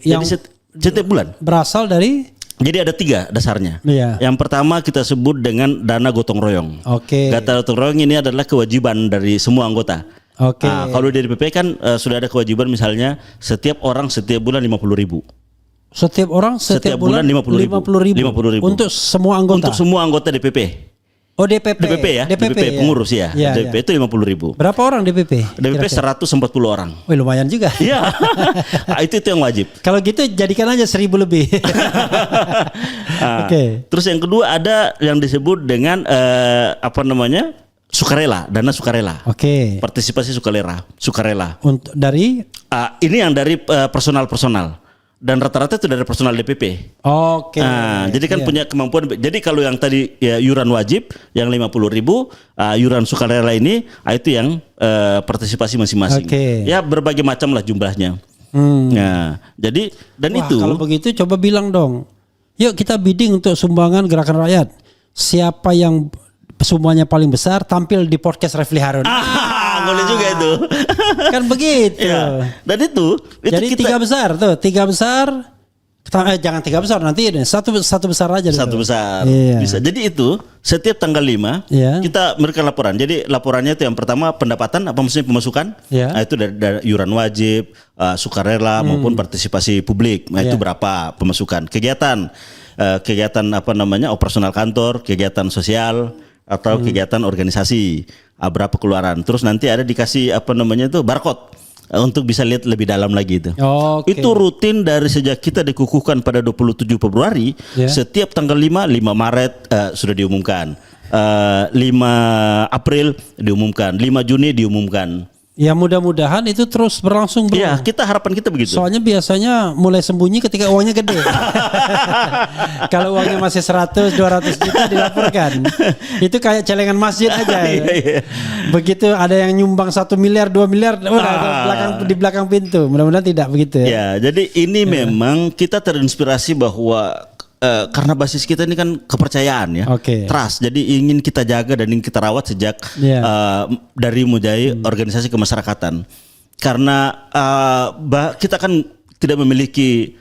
Speaker 1: Yang
Speaker 2: setiap bulan
Speaker 1: berasal dari,
Speaker 2: jadi ada 3 dasarnya. Yang pertama kita sebut dengan dana gotong royong. Dana gotong royong ini adalah kewajiban dari semua anggota. Kalau di DPP kan sudah ada kewajiban misalnya setiap orang setiap bulan 50.000.
Speaker 1: Setiap orang setiap bulan 50.000 untuk semua anggota.
Speaker 2: Untuk semua anggota DPP. DPP pengurus DPP itu 50.000.
Speaker 1: Berapa orang DPP?
Speaker 2: DPP 140 orang.
Speaker 1: Lumayan juga.
Speaker 2: Itu yang wajib.
Speaker 1: Kalau gitu jadikan aja 1.000 lebih.
Speaker 2: Terus yang kedua ada yang disebut dengan sukarela, dana sukarela. Partisipasi sukarela.
Speaker 1: Untuk dari?
Speaker 2: Ini yang dari personal. Dan rata-rata itu dari personal DPP. Jadi kan punya kemampuan. Jadi kalau yang tadi yuran wajib yang 50.000, yuran sukarela ini itu yang partisipasi masing-masing. Ya berbagai macam lah jumlahnya. Jadi itu.
Speaker 1: Kalau begitu coba bilang dong. Yuk kita bidding untuk sumbangan gerakan rakyat. Siapa yang semuanya paling besar tampil di podcast Refli Harun.
Speaker 2: Boleh juga itu.
Speaker 1: Kan begitu.
Speaker 2: Dan itu
Speaker 1: jadi kita, 3 besar. Jangan 3 besar, nanti satu besar aja.
Speaker 2: Satu besar bisa. Jadi itu setiap tanggal 5 kita memberikan laporan. Jadi laporannya itu yang pertama pendapatan, maksudnya pemasukan. Itu dari yuran wajib, sukarela maupun partisipasi publik. Itu berapa pemasukan. Kegiatan operasional kantor, kegiatan sosial atau kegiatan organisasi, berapa keluaran. Terus nanti ada dikasih barcode untuk bisa lihat lebih dalam lagi itu. Itu rutin dari sejak kita dikukuhkan pada 27 Februari, setiap tanggal 5 Maret sudah diumumkan. 5 April diumumkan, 5 Juni diumumkan.
Speaker 1: Ya mudah-mudahan itu terus berlangsung, bro.
Speaker 2: Kita harapan kita begitu.
Speaker 1: Soalnya biasanya mulai sembunyi ketika uangnya gede. Kalau uangnya masih 100-200 juta dilaporkan. Itu kayak celengan masjid aja. Begitu ada yang nyumbang 1 miliar, 2 miliar, di belakang pintu. Mudah-mudahan tidak begitu ya.
Speaker 2: Jadi ini memang kita terinspirasi bahwa karena basis kita ini kan kepercayaan ya, trust. Jadi ingin kita jaga dan ingin kita rawat sejak dari mulai organisasi kemasyarakatan. Karena kita kan tidak memiliki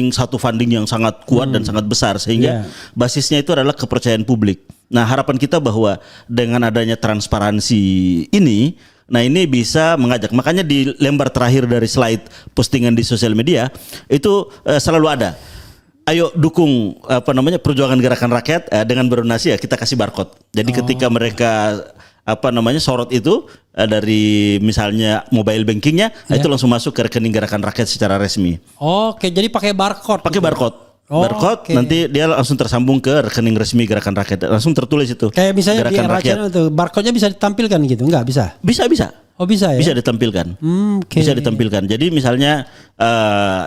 Speaker 2: satu funding yang sangat kuat dan sangat besar, sehingga basisnya itu adalah kepercayaan publik. Nah, harapan kita bahwa dengan adanya transparansi ini, nah ini bisa mengajak. Makanya di lembar terakhir dari slide postingan di sosial media itu selalu ada. Ayo dukung perjuangan gerakan rakyat dengan berdonasi, kita kasih barcode. Jadi ketika mereka sorot itu dari misalnya mobile bankingnya, itu langsung masuk ke rekening Gerakan Rakyat secara resmi.
Speaker 1: Oke, jadi pakai barcode.
Speaker 2: Pakai barcode. Barcode nanti dia langsung tersambung ke rekening resmi Gerakan Rakyat, langsung tertulis itu.
Speaker 1: Kayak misalnya
Speaker 2: Gerakan
Speaker 1: di Rakyat itu barcode-nya bisa ditampilkan gitu, enggak bisa?
Speaker 2: Bisa.
Speaker 1: Oh bisa ya?
Speaker 2: Bisa ditampilkan. Bisa ditampilkan. Jadi misalnya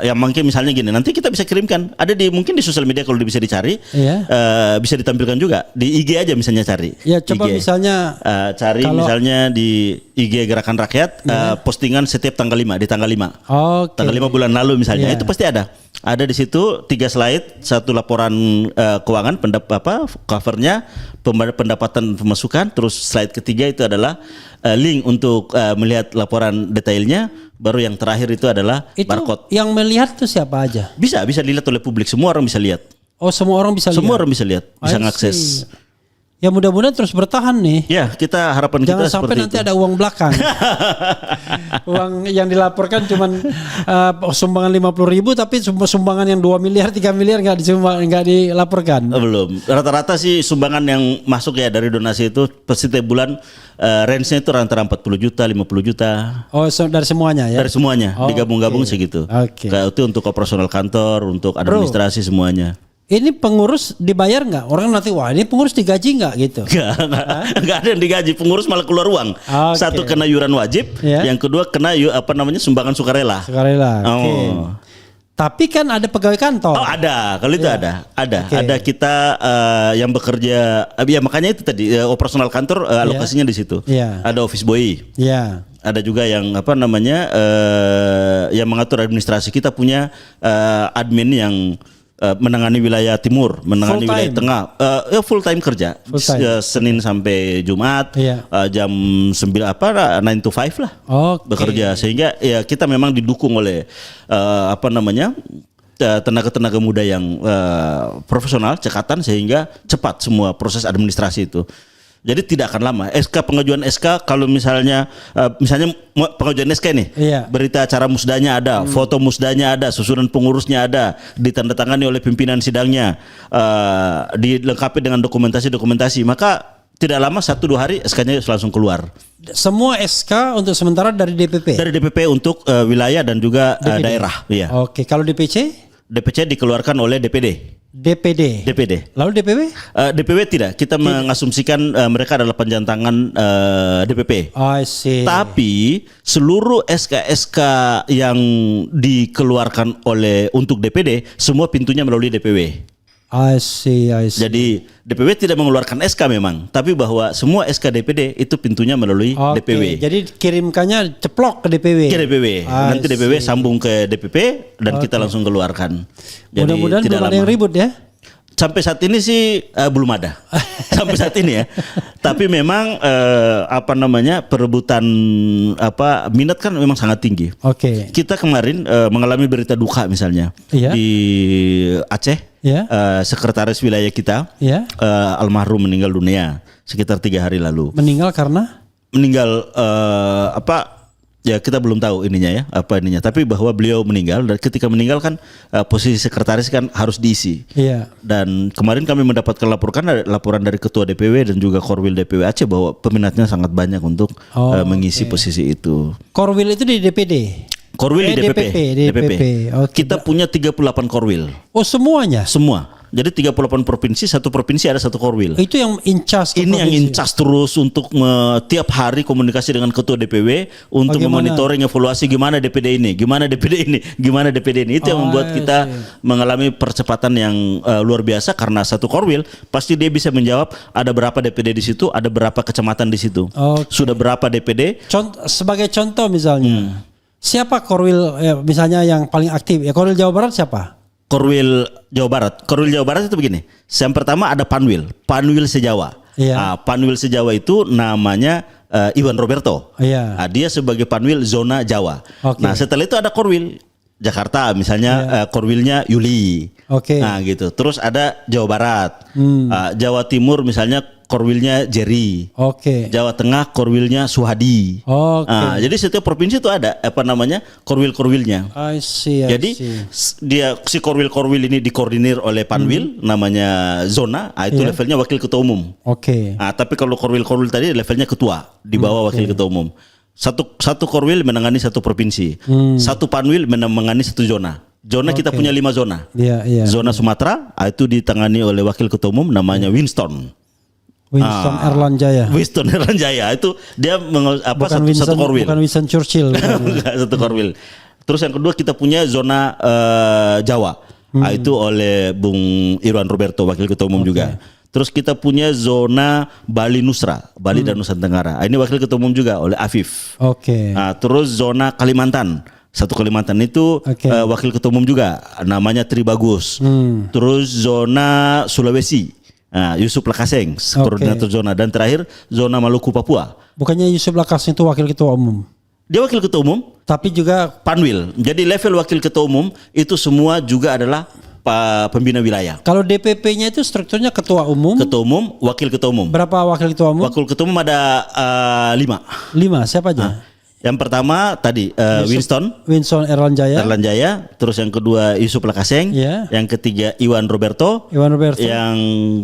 Speaker 2: yang mungkin misalnya gini, nanti kita bisa kirimkan. Ada mungkin di sosial media kalau bisa dicari, bisa ditampilkan juga di IG aja misalnya cari.
Speaker 1: Ya coba
Speaker 2: IG.
Speaker 1: misalnya
Speaker 2: cari misalnya di IG Gerakan Rakyat postingan setiap tanggal 5 di tanggal 5. Tanggal 5 bulan lalu misalnya itu pasti ada. Ada di situ 3 slide, 1 laporan keuangan, covernya, pendapatan pemasukan, terus slide ketiga itu adalah link untuk melihat laporan detailnya, baru yang terakhir itu adalah barcode.
Speaker 1: Yang melihat itu siapa aja?
Speaker 2: Bisa dilihat oleh publik, semua orang bisa lihat.
Speaker 1: Oh, semua orang bisa lihat.
Speaker 2: Semua orang bisa lihat, bisa mengakses.
Speaker 1: Ya mudah-mudahan terus bertahan nih.
Speaker 2: Ya, kita harapan
Speaker 1: jangan
Speaker 2: kita
Speaker 1: sampai nanti itu. Ada uang belakang. Uang yang dilaporkan cuman sumbangan 50.000 tapi sumbangan yang 2 miliar 3 miliar nggak dilaporkan.
Speaker 2: Belum. Rata-rata sih sumbangan yang masuk ya dari donasi itu pasti tiap bulan range-nya itu antara 40 juta, 50 juta. Oh,
Speaker 1: dari semuanya ya?
Speaker 2: Dari semuanya, digabung-gabung segitu. Kayak itu untuk operasional kantor, untuk administrasi semuanya.
Speaker 1: Ini pengurus dibayar nggak? Orang nanti wah ini pengurus digaji nggak gitu?
Speaker 2: Nggak ada yang digaji. Pengurus malah keluar uang. Satu kena iuran wajib, yang kedua kena sumbangan sukarela.
Speaker 1: Tapi kan ada pegawai kantor.
Speaker 2: Oh ada, kalau itu ada. Ada kita yang bekerja. Ya makanya itu tadi operasional kantor alokasinya di situ. Ada office boy. Ada juga yang yang mengatur administrasi. Kita punya admin yang menangani wilayah timur, menangani wilayah tengah, full time kerja, Senin sampai Jumat, jam 9 9 to 5 lah, bekerja, sehingga ya kita memang didukung oleh tenaga-tenaga muda yang profesional, cekatan, sehingga cepat semua proses administrasi itu. Jadi tidak akan lama. Pengajuan SK kalau misalnya pengajuan SK nih, berita acara musdanya ada, foto musdanya ada, susunan pengurusnya ada, ditandatangani oleh pimpinan sidangnya, dilengkapi dengan dokumentasi, maka tidak lama 1-2 hari SK-nya langsung keluar.
Speaker 1: Semua SK untuk sementara dari DPP? Dari
Speaker 2: DPP untuk wilayah dan juga daerah. Iya.
Speaker 1: Oke, kalau DPC?
Speaker 2: DPC dikeluarkan oleh DPD. Lalu DPW? DPW tidak. Kita mengasumsikan mereka adalah penjantangan DPP.
Speaker 1: I see.
Speaker 2: Tapi seluruh SK-SK yang dikeluarkan untuk DPD semua pintunya melalui DPW.
Speaker 1: I see.
Speaker 2: Jadi DPW tidak mengeluarkan SK memang, tapi bahwa semua SK DPD itu pintunya melalui DPW.
Speaker 1: Jadi kirimkannya ceplok ke DPW.
Speaker 2: Nanti DPW sambung ke DPP dan kita langsung keluarkan.
Speaker 1: Mudah-mudahan belum ada yang ribut ya.
Speaker 2: Sampai saat ini sih belum ada. Sampai saat ini ya. Tapi memang perebutan minat kan memang sangat tinggi. Kita kemarin mengalami berita duka misalnya di Aceh. Sekretaris wilayah kita almarhum meninggal dunia sekitar 3 hari lalu.
Speaker 1: Meninggal karena?
Speaker 2: Meninggal ya kita belum tahu tapi bahwa beliau meninggal, dan ketika meninggal kan posisi sekretaris kan harus diisi. Dan kemarin kami mendapatkan laporan dari ketua DPW dan juga Korwil DPW Aceh bahwa peminatnya sangat banyak untuk mengisi posisi itu.
Speaker 1: Korwil itu di DPD?
Speaker 2: Korwil di DPP. Kita punya 38 korwil.
Speaker 1: Oh semuanya?
Speaker 2: Semua. Jadi 38 provinsi, satu provinsi ada satu korwil.
Speaker 1: Itu yang incas.
Speaker 2: Ini yang incas terus untuk tiap hari komunikasi dengan ketua DPW untuk memonitoring evaluasi gimana DPD ini. Itu yang membuat kita mengalami percepatan yang luar biasa, karena satu korwil pasti dia bisa menjawab ada berapa DPD di situ, ada berapa kecamatan di situ, sudah berapa DPD.
Speaker 1: Sebagai contoh misalnya, siapa korwil misalnya yang paling aktif? Ya korwil Jawa Barat siapa?
Speaker 2: Korwil Jawa Barat itu begini. Yang pertama ada Panwil Sejawa. Panwil Sejawa itu namanya Iwan Roberto. Dia sebagai Panwil zona Jawa. Nah setelah itu ada Korwil Jakarta misalnya, Korwilnya Yuli. Nah gitu. Terus ada Jawa Barat, Jawa Timur misalnya Korwilnya Jerry.
Speaker 1: Oke.
Speaker 2: Jawa Tengah korwilnya Suhadi.
Speaker 1: Oke.
Speaker 2: Jadi setiap provinsi itu ada korwil-korwilnya.
Speaker 1: I see.
Speaker 2: Jadi dia si korwil ini dikoordinir oleh Panwil namanya zona, itu levelnya wakil ketua umum.
Speaker 1: Oke.
Speaker 2: Tapi kalau korwil tadi levelnya ketua di bawah wakil ketua umum. Satu korwil menangani satu provinsi. Satu Panwil menangani satu zona. Zona kita punya 5 zona.
Speaker 1: Iya.
Speaker 2: Zona Sumatera itu ditangani oleh wakil ketua umum namanya Winston
Speaker 1: Erlanjaya.
Speaker 2: Winston Erlanjaya itu dia satu korwil.
Speaker 1: Bukan Winston Churchill.
Speaker 2: Enggak, satu korwil. Terus yang kedua kita punya zona Jawa. Itu oleh Bung Irwan Roberto wakil ketua umum juga. Terus kita punya zona Bali Nusra, Bali dan Nusa Tenggara. Ini wakil ketua umum juga oleh Afif.
Speaker 1: Oke.
Speaker 2: Terus zona Kalimantan. Satu Kalimantan itu wakil ketua umum juga namanya Tri Bagus. Terus zona Sulawesi Yusuf Lakaseng koordinator zona, dan terakhir zona Maluku Papua.
Speaker 1: Bukannya Yusuf Lakaseng itu wakil ketua umum?
Speaker 2: Dia wakil ketua umum
Speaker 1: tapi juga
Speaker 2: Panwil. Jadi level wakil ketua umum itu semua juga adalah pembina wilayah.
Speaker 1: Kalau DPP-nya itu strukturnya ketua umum,
Speaker 2: wakil ketua umum.
Speaker 1: Berapa wakil ketua umum?
Speaker 2: Wakil ketua umum ada 5.
Speaker 1: Siapa aja?
Speaker 2: Yang pertama tadi Winston Erlanjaya, terus yang kedua Yusuf Lakaseng, yang ketiga Iwan Roberto, yang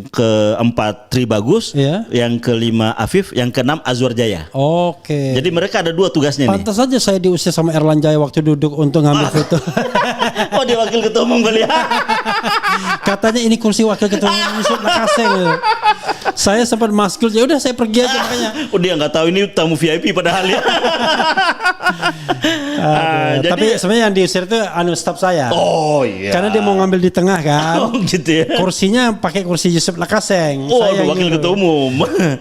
Speaker 2: keempat Tri Bagus, yang kelima Afif, yang keenam Azwar Jaya.
Speaker 1: Oke.
Speaker 2: Jadi mereka ada 2 tugasnya nih.
Speaker 1: Pantas saja saya diusir sama Erlanjaya waktu duduk untuk ngambil foto.
Speaker 2: Oh, dia wakil ketua umum kali ya.
Speaker 1: Katanya ini kursi wakil ketua umum Yusuf Lakaseng. Saya sempat maskul, ya udah saya pergi aja makanya.
Speaker 2: Oh, dia nggak tahu ini tamu VIP padahal ya.
Speaker 1: Tapi sebenarnya yang diusir itu staf saya.
Speaker 2: Oh iya.
Speaker 1: Karena dia mau ngambil di tengah kan.
Speaker 2: Oh gitu ya.
Speaker 1: Kursinya pakai kursi Yusuf Lakaseng.
Speaker 2: Oh, wakil ketua umum.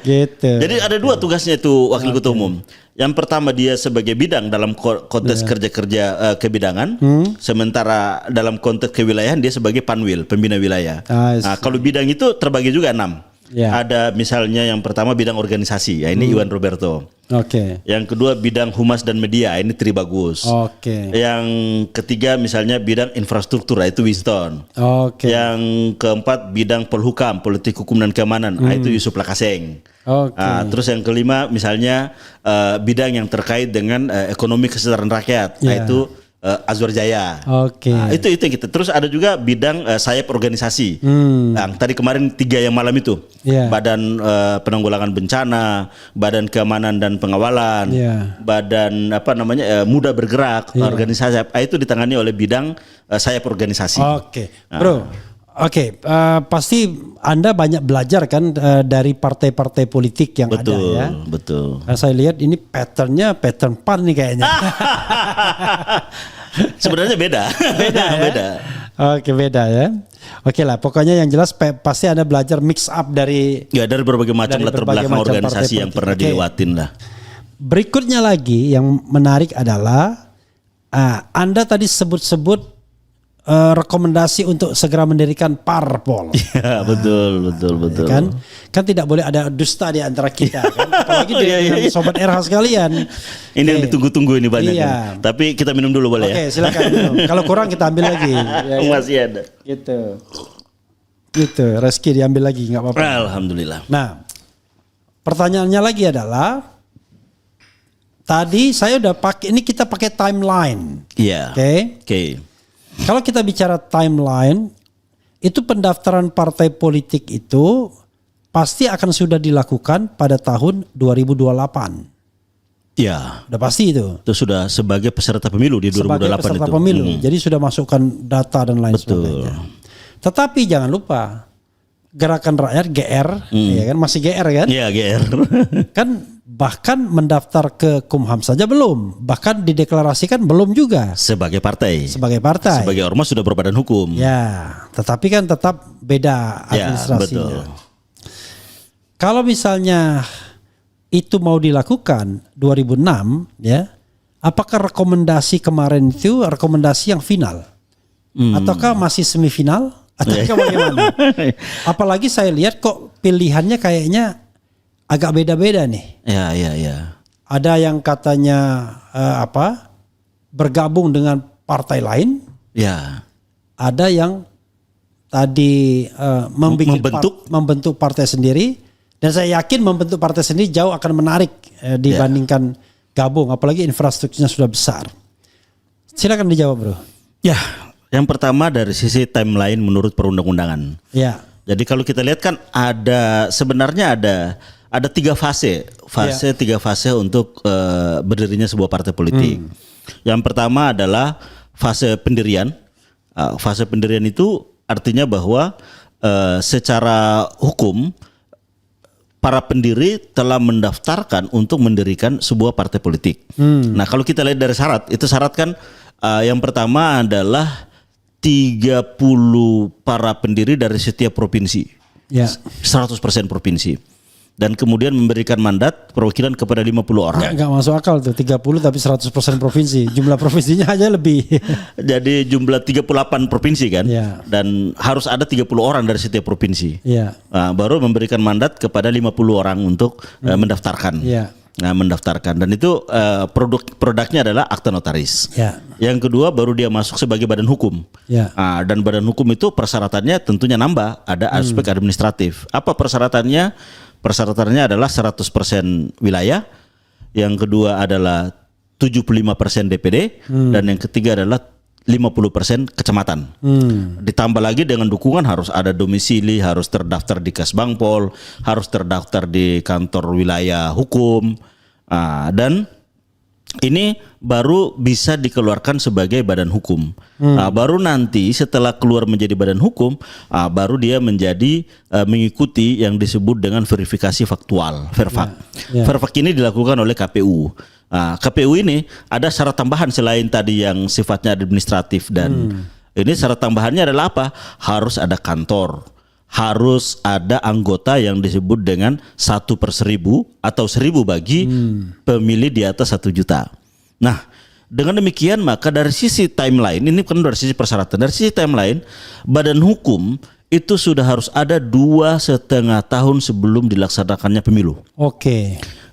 Speaker 1: Gitu.
Speaker 2: Jadi ada 2 tugasnya itu wakil ketua umum. Yang pertama dia sebagai bidang dalam konteks kerja-kerja kebidangan, sementara dalam konteks kewilayahan dia sebagai Panwil, pembina wilayah. Kalau bidang itu terbagi juga 6. Ada misalnya yang pertama bidang organisasi, ini Iwan Roberto. Yang kedua bidang humas dan media, ini Tri Bagus. Yang ketiga misalnya bidang infrastruktur, itu Winston. Yang keempat bidang polhukam, politik hukum dan keamanan, itu Yusuf Lakaseng. Terus yang kelima misalnya bidang yang terkait dengan ekonomi kesejahteraan rakyat, itu Azwar Jaya. Itu yang kita. Terus ada juga bidang sayap organisasi. Tadi kemarin 3 yang malam itu. Badan Penanggulangan Bencana, Badan Keamanan dan Pengawalan, Badan Muda Bergerak, organisasi. Itu ditangani oleh bidang sayap organisasi.
Speaker 1: Bro. Pasti Anda banyak belajar kan dari partai-partai politik yang ada ya.
Speaker 2: Betul.
Speaker 1: Saya lihat ini pattern PAN nih kayaknya.
Speaker 2: Sebenarnya beda. Beda.
Speaker 1: Beda ya. Lah, pokoknya yang jelas pasti Anda belajar mix up dari
Speaker 2: berbagai macam latar belakang organisasi yang pernah dilewatin lah.
Speaker 1: Berikutnya lagi yang menarik adalah Anda tadi sebut-sebut rekomendasi untuk segera mendirikan parpol.
Speaker 2: Ya, betul.
Speaker 1: Kan tidak boleh ada dusta di antara kita kan. Apalagi dengan sobat RH sekalian.
Speaker 2: Ini yang ditunggu-tunggu ini banyak. Tapi kita minum dulu boleh ya?
Speaker 1: Silakan minum. Kalau kurang kita ambil lagi.
Speaker 2: Masih ada.
Speaker 1: Gitu. Rezeki diambil lagi, nggak apa-apa.
Speaker 2: Alhamdulillah.
Speaker 1: Nah, pertanyaannya lagi adalah tadi saya udah pakai, ini kita pakai timeline.
Speaker 2: Iya. Oke.
Speaker 1: Kalau kita bicara timeline, itu pendaftaran partai politik itu pasti akan sudah dilakukan pada tahun 2028.
Speaker 2: Ya.
Speaker 1: Udah pasti itu.
Speaker 2: Itu sudah sebagai peserta pemilu di 2028
Speaker 1: sebagai peserta pemilu. Jadi sudah masukkan data dan lain sebagainya. Tetapi jangan lupa Gerakan Rakyat GR, ya kan masih GR kan?
Speaker 2: Iya GR.
Speaker 1: Kan bahkan mendaftar ke Kumham saja belum, bahkan dideklarasikan belum juga.
Speaker 2: Sebagai partai.
Speaker 1: Sebagai ormas sudah
Speaker 2: berbadan hukum.
Speaker 1: Ya, tetapi kan tetap beda administrasinya.
Speaker 2: Ya, betul.
Speaker 1: Kalau misalnya itu mau dilakukan 2006, ya, apakah rekomendasi kemarin itu rekomendasi yang final, ataukah masih semifinal? Atau bagaimana? Apalagi saya lihat kok pilihannya kayaknya agak beda-beda nih.
Speaker 2: Ya.
Speaker 1: Ada yang katanya bergabung dengan partai lain.
Speaker 2: Ya.
Speaker 1: Ada yang tadi membentuk partai sendiri. Dan saya yakin membentuk partai sendiri jauh akan menarik dibandingkan gabung, apalagi infrastrukturnya sudah besar. Silakan dijawab, Bro.
Speaker 2: Ya, yang pertama dari sisi timeline menurut perundang-undangan.
Speaker 1: Ya.
Speaker 2: Jadi kalau kita lihat kan sebenarnya ada tiga fase untuk berdirinya sebuah partai politik. Yang pertama adalah fase pendirian. Fase pendirian itu artinya bahwa secara hukum para pendiri telah mendaftarkan untuk mendirikan sebuah partai politik. Nah, kalau kita lihat dari syarat, itu syarat kan yang pertama adalah 30 para pendiri dari setiap provinsi. 100% provinsi. Dan kemudian memberikan mandat perwakilan kepada 50 orang.
Speaker 1: Enggak masuk akal tuh 30 tapi 100% provinsi. Jumlah provinsinya aja lebih.
Speaker 2: Jadi jumlah 38 provinsi kan. Dan harus ada 30 orang dari setiap provinsi. Nah, baru memberikan mandat kepada 50 orang untuk mendaftarkan. Nah, mendaftarkan dan itu produknya adalah akta notaris. Yang kedua baru dia masuk sebagai badan hukum. Dan badan hukum itu persyaratannya tentunya nambah, ada aspek administratif. Apa persyaratannya? Persyaratannya adalah 100% wilayah, yang kedua adalah 75% DPD, dan yang ketiga adalah 50% kecamatan. Ditambah lagi dengan dukungan harus ada domisili, harus terdaftar di Kasbangpol, harus terdaftar di kantor wilayah hukum, dan ini baru bisa dikeluarkan sebagai badan hukum. Baru nanti setelah keluar menjadi badan hukum, baru dia menjadi mengikuti yang disebut dengan verifikasi faktual, verfak. Verfak ini dilakukan oleh KPU. KPU ini ada syarat tambahan selain tadi yang sifatnya administratif, dan ini syarat tambahannya adalah apa? Harus ada kantor, harus ada anggota yang disebut dengan 1/1000 atau 1000 bagi pemilih di atas 1 juta. Nah, dengan demikian maka dari sisi timeline, ini kan dari sisi persyaratan, dari sisi timeline badan hukum itu sudah harus ada 2,5 tahun sebelum dilaksanakannya pemilu.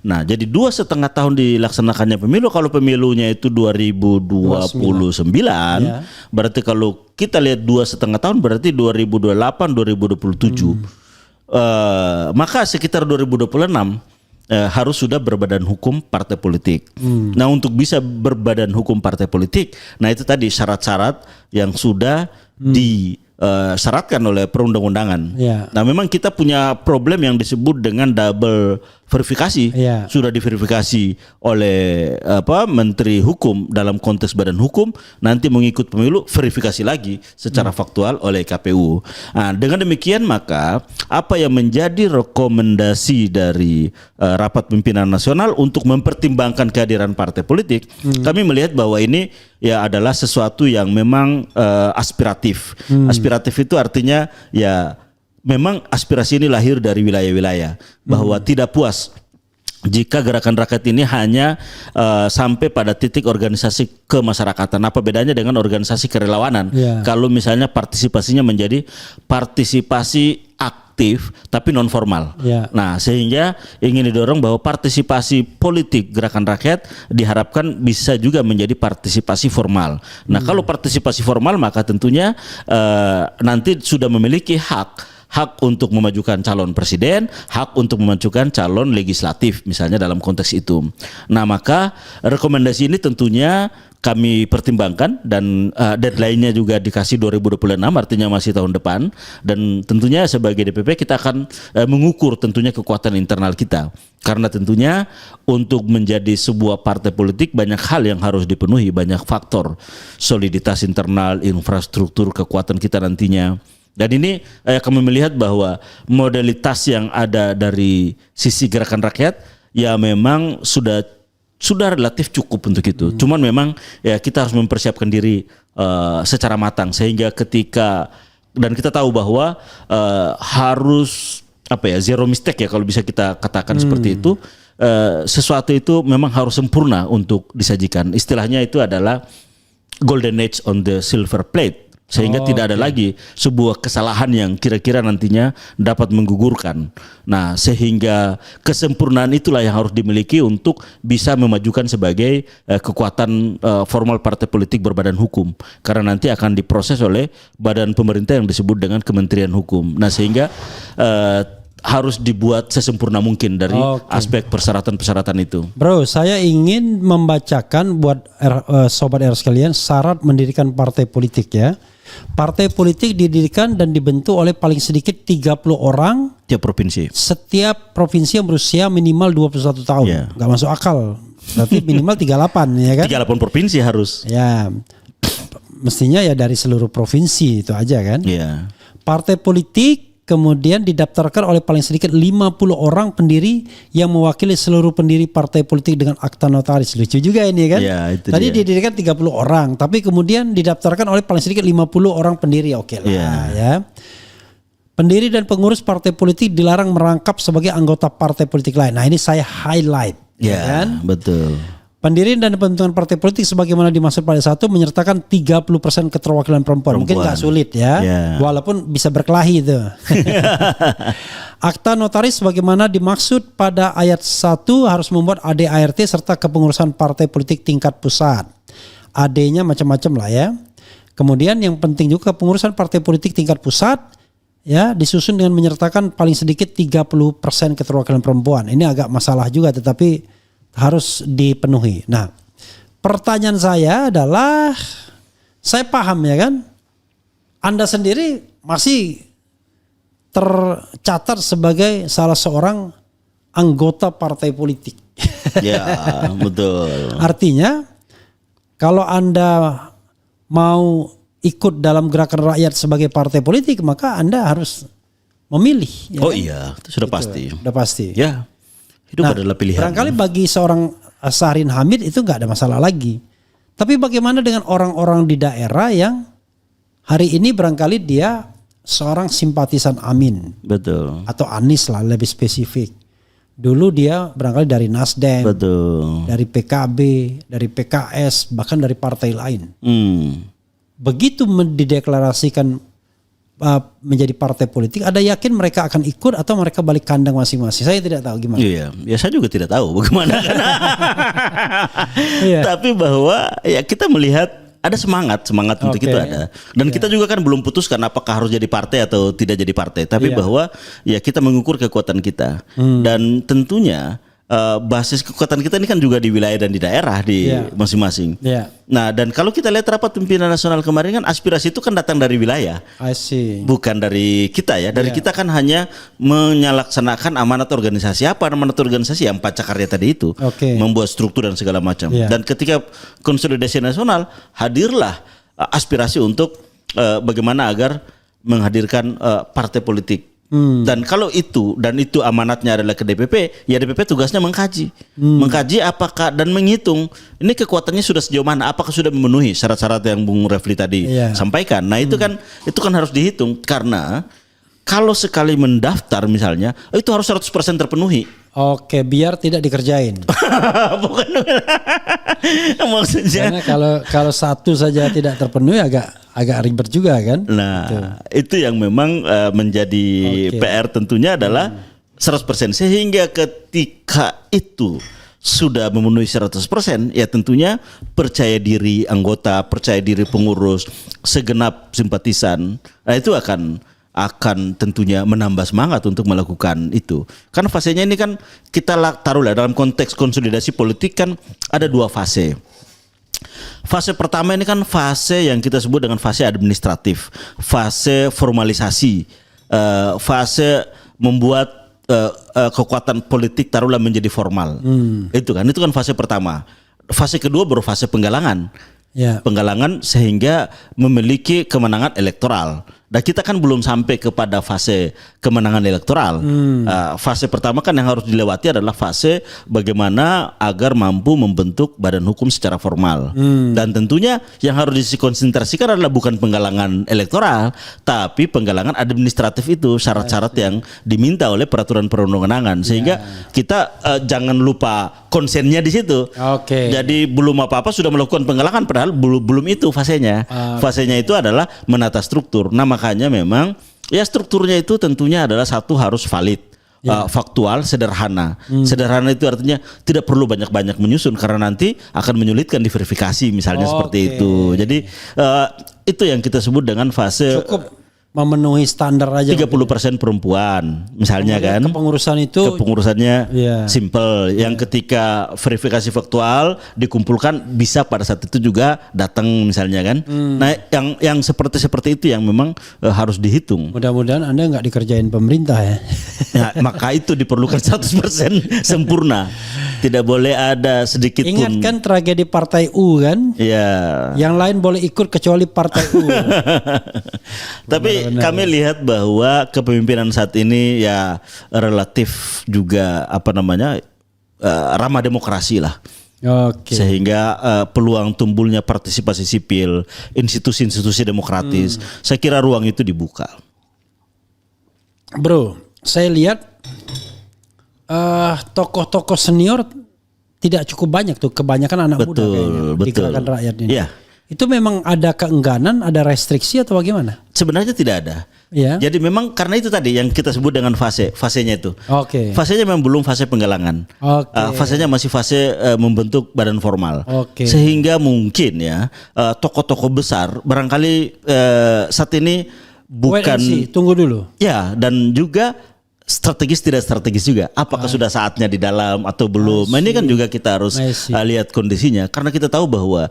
Speaker 2: Nah, jadi 2,5 tahun dilaksanakannya pemilu. Kalau pemilunya itu 2029, berarti kalau kita lihat 2,5 tahun berarti 2028, 2027. Maka sekitar 2026 harus sudah berbadan hukum partai politik. Nah, untuk bisa berbadan hukum partai politik, nah itu tadi syarat-syarat yang sudah disyaratkan oleh perundang-undangan. Nah, memang kita punya problem yang disebut dengan double verifikasi. Sudah diverifikasi oleh Menteri Hukum dalam konteks badan hukum, nanti mengikut pemilu verifikasi lagi secara faktual oleh KPU. Nah, dengan demikian maka apa yang menjadi rekomendasi dari rapat pimpinan nasional untuk mempertimbangkan kehadiran partai politik, kami melihat bahwa ini ya adalah sesuatu yang memang aspiratif. Aspiratif itu artinya ya memang aspirasi ini lahir dari wilayah-wilayah, bahwa tidak puas jika gerakan rakyat ini hanya sampai pada titik organisasi kemasyarakatan. Apa bedanya dengan organisasi kerelawanan? Kalau misalnya partisipasinya menjadi partisipasi aktif tapi non formal. Nah, sehingga ingin didorong bahwa partisipasi politik gerakan rakyat diharapkan bisa juga menjadi partisipasi formal. Nah, kalau partisipasi formal maka tentunya nanti sudah memiliki hak untuk memajukan calon presiden, hak untuk memajukan calon legislatif misalnya dalam konteks itu. Nah, maka rekomendasi ini tentunya kami pertimbangkan, dan deadline-nya juga dikasih 2026, artinya masih tahun depan, dan tentunya sebagai DPP kita akan mengukur tentunya kekuatan internal kita, karena tentunya untuk menjadi sebuah partai politik banyak hal yang harus dipenuhi, banyak faktor, soliditas internal, infrastruktur, kekuatan kita nantinya. Dan ini kami melihat bahwa modalitas yang ada dari sisi gerakan rakyat ya memang sudah relatif cukup untuk itu. Cuman memang ya kita harus mempersiapkan diri secara matang, sehingga ketika, dan kita tahu bahwa harus zero mistake ya kalau bisa kita katakan seperti itu. Sesuatu itu memang harus sempurna untuk disajikan. Istilahnya itu adalah golden age on the silver plate. Sehingga tidak ada lagi sebuah kesalahan yang kira-kira nantinya dapat menggugurkan. Nah, sehingga kesempurnaan itulah yang harus dimiliki untuk bisa memajukan sebagai kekuatan formal partai politik berbadan hukum. Karena nanti akan diproses oleh badan pemerintah yang disebut dengan Kementerian Hukum. Nah, sehingga harus dibuat sesempurna mungkin dari aspek persyaratan-persyaratan itu.
Speaker 1: Bro, saya ingin membacakan buat sobat R sekalian syarat mendirikan partai politik ya. Partai politik didirikan dan dibentuk oleh paling sedikit 30 orang
Speaker 2: Tiap provinsi.
Speaker 1: setiap provinsi yang berusia minimal 21 tahun.
Speaker 2: Ya.
Speaker 1: Gak masuk akal. Berarti minimal 38 ya kan?
Speaker 2: 38 provinsi harus.
Speaker 1: Ya. Mestinya ya dari seluruh provinsi itu aja kan?
Speaker 2: Iya.
Speaker 1: Partai politik kemudian didaftarkan oleh paling sedikit 50 orang pendiri yang mewakili seluruh pendiri partai politik dengan akta notaris. Lucu juga ini kan.
Speaker 2: Ya, itu
Speaker 1: Tadi
Speaker 2: dia.
Speaker 1: didirikan 30 orang, tapi kemudian didaftarkan oleh paling sedikit 50 orang pendiri. Oke lah ya. Pendiri dan pengurus partai politik dilarang merangkap sebagai anggota partai politik lain. Nah, ini saya highlight ya kan.
Speaker 2: Betul.
Speaker 1: Pendiri dan pembentukan partai politik sebagaimana dimaksud pada 1 menyertakan 30% keterwakilan perempuan. Mungkin gak sulit ya. Walaupun bisa berkelahi itu. Akta notaris sebagaimana dimaksud pada ayat 1 harus membuat AD/ART serta kepengurusan partai politik tingkat pusat. AD-nya macam-macam lah ya. Kemudian yang penting juga kepengurusan partai politik tingkat pusat ya disusun dengan menyertakan paling sedikit 30% keterwakilan perempuan. Ini agak masalah juga tetapi harus dipenuhi. Nah, pertanyaan saya adalah, saya paham ya kan, Anda sendiri masih tercatat sebagai salah seorang anggota partai politik.
Speaker 2: Ya, betul.
Speaker 1: Artinya, kalau Anda mau ikut dalam gerakan rakyat sebagai partai politik, maka Anda harus memilih. Ya
Speaker 2: Oh
Speaker 1: kan?
Speaker 2: iya, itu sudah pasti.
Speaker 1: Sudah pasti.
Speaker 2: Ya. Itu adalah pilihan.
Speaker 1: Barangkali bagi seorang Syahrin Hamid itu nggak ada masalah lagi. Tapi bagaimana dengan orang-orang di daerah yang hari ini barangkali dia seorang simpatisan Amin.
Speaker 2: Betul.
Speaker 1: Atau Anies lah lebih spesifik. Dulu dia barangkali dari Nasdem,
Speaker 2: Betul.
Speaker 1: dari PKB, dari PKS, bahkan dari partai lain. Begitu dideklarasikan menjadi partai politik, ada yakin mereka akan ikut atau mereka balik kandang masing-masing? Saya tidak tahu gimana.
Speaker 2: Iya, ya saya juga tidak tahu bagaimana.
Speaker 1: Iya.
Speaker 2: Tapi bahwa ya kita melihat ada semangat untuk itu ada. Dan kita juga kan belum putuskan apakah harus jadi partai atau tidak jadi partai. Tapi bahwa ya kita mengukur kekuatan kita. Dan tentunya basis kekuatan kita ini kan juga di wilayah dan di daerah di masing-masing. Nah, dan kalau kita lihat rapat pimpinan nasional kemarin kan aspirasi itu kan datang dari wilayah.
Speaker 1: I see.
Speaker 2: Bukan dari kita ya. Dari kita kan hanya menyalaksanakan amanat organisasi. Apa amanat organisasi? Yang Pacakarya tadi itu. Membuat struktur dan segala macam. Dan ketika konsolidasi nasional, hadirlah aspirasi untuk bagaimana agar menghadirkan partai politik. Dan kalau itu amanatnya adalah ke DPP, ya DPP tugasnya mengkaji apakah dan menghitung ini kekuatannya sudah sejauh mana, apakah sudah memenuhi syarat-syarat yang Bung Refli tadi sampaikan. Nah itu kan harus dihitung karena kalau sekali mendaftar misalnya itu harus 100% terpenuhi.
Speaker 1: Oke, biar tidak dikerjain.
Speaker 2: Bukan maksudnya.
Speaker 1: Karena kalau satu saja tidak terpenuhi agak ribet juga kan.
Speaker 2: Nah, itu yang memang menjadi PR tentunya adalah 100%, sehingga ketika itu sudah memenuhi 100%, ya tentunya percaya diri anggota, percaya diri pengurus, segenap simpatisan, nah itu akan tentunya menambah semangat untuk melakukan itu. Karena fasenya ini kan kita taruhlah dalam konteks konsolidasi politik kan ada dua fase. Fase pertama ini kan fase yang kita sebut dengan fase administratif, fase formalisasi, fase membuat kekuatan politik taruhlah menjadi formal. Itu kan fase pertama. Fase kedua baru fase penggalangan. Penggalangan sehingga memiliki kemenangan elektoral. Dan kita kan belum sampai kepada fase kemenangan elektoral. Fase pertama kan yang harus dilewati adalah fase bagaimana agar mampu membentuk badan hukum secara formal. Dan tentunya yang harus dikonsentrasikan adalah bukan penggalangan elektoral, tapi penggalangan administratif itu, syarat-syarat yang diminta oleh peraturan perundang-undangan. Sehingga kita jangan lupa konsennya di situ. Jadi belum apa-apa sudah melakukan penggalangan, padahal belum itu fasenya. Fasenya itu adalah menata struktur. Nah, makanya memang ya strukturnya itu tentunya adalah satu harus valid, faktual, sederhana. Sederhana itu artinya tidak perlu banyak-banyak menyusun karena nanti akan menyulitkan diverifikasi misalnya seperti itu. Jadi itu yang kita sebut dengan fase
Speaker 1: memenuhi standar aja.
Speaker 2: 30% perempuan misalnya kan.
Speaker 1: Kepengurusan itu
Speaker 2: kepengurusannya
Speaker 1: Iya.
Speaker 2: simple. Yang ketika verifikasi faktual dikumpulkan bisa pada saat itu juga datang misalnya kan. Nah, yang seperti itu yang memang harus dihitung.
Speaker 1: mudah-mudahan Anda nggak dikerjain pemerintah ya.
Speaker 2: Nah, maka itu diperlukan 100% sempurna. Tidak boleh ada sedikit pun.
Speaker 1: Ingat kan tragedi Partai U kan?
Speaker 2: Ya.
Speaker 1: Yang lain boleh ikut kecuali Partai U.
Speaker 2: Tapi kami lihat bahwa kepemimpinan saat ini ya relatif juga ramah demokrasi lah.
Speaker 1: Oke.
Speaker 2: Sehingga peluang tumbuhnya partisipasi sipil, institusi-institusi demokratis, saya kira ruang itu dibuka.
Speaker 1: Bro, saya lihat tokoh-tokoh senior tidak cukup banyak tuh, kebanyakan anak muda kayaknya di Gerakan Rakyat ini.
Speaker 2: Iya.
Speaker 1: Itu memang ada keengganan, ada restriksi atau bagaimana?
Speaker 2: Sebenarnya tidak ada.
Speaker 1: Ya.
Speaker 2: Jadi memang karena itu tadi yang kita sebut dengan fasenya itu.
Speaker 1: Oke.
Speaker 2: Fasenya memang belum fase penggalangan.
Speaker 1: Oke.
Speaker 2: Fasenya masih fase membentuk badan formal.
Speaker 1: Oke.
Speaker 2: Sehingga mungkin ya tokoh-tokoh besar barangkali saat ini
Speaker 1: Wait
Speaker 2: bukan
Speaker 1: and see, tunggu dulu.
Speaker 2: ya, dan juga strategis tidak strategis juga. Apakah sudah saatnya di dalam atau belum? Nah, ini kan juga kita harus lihat kondisinya karena kita tahu bahwa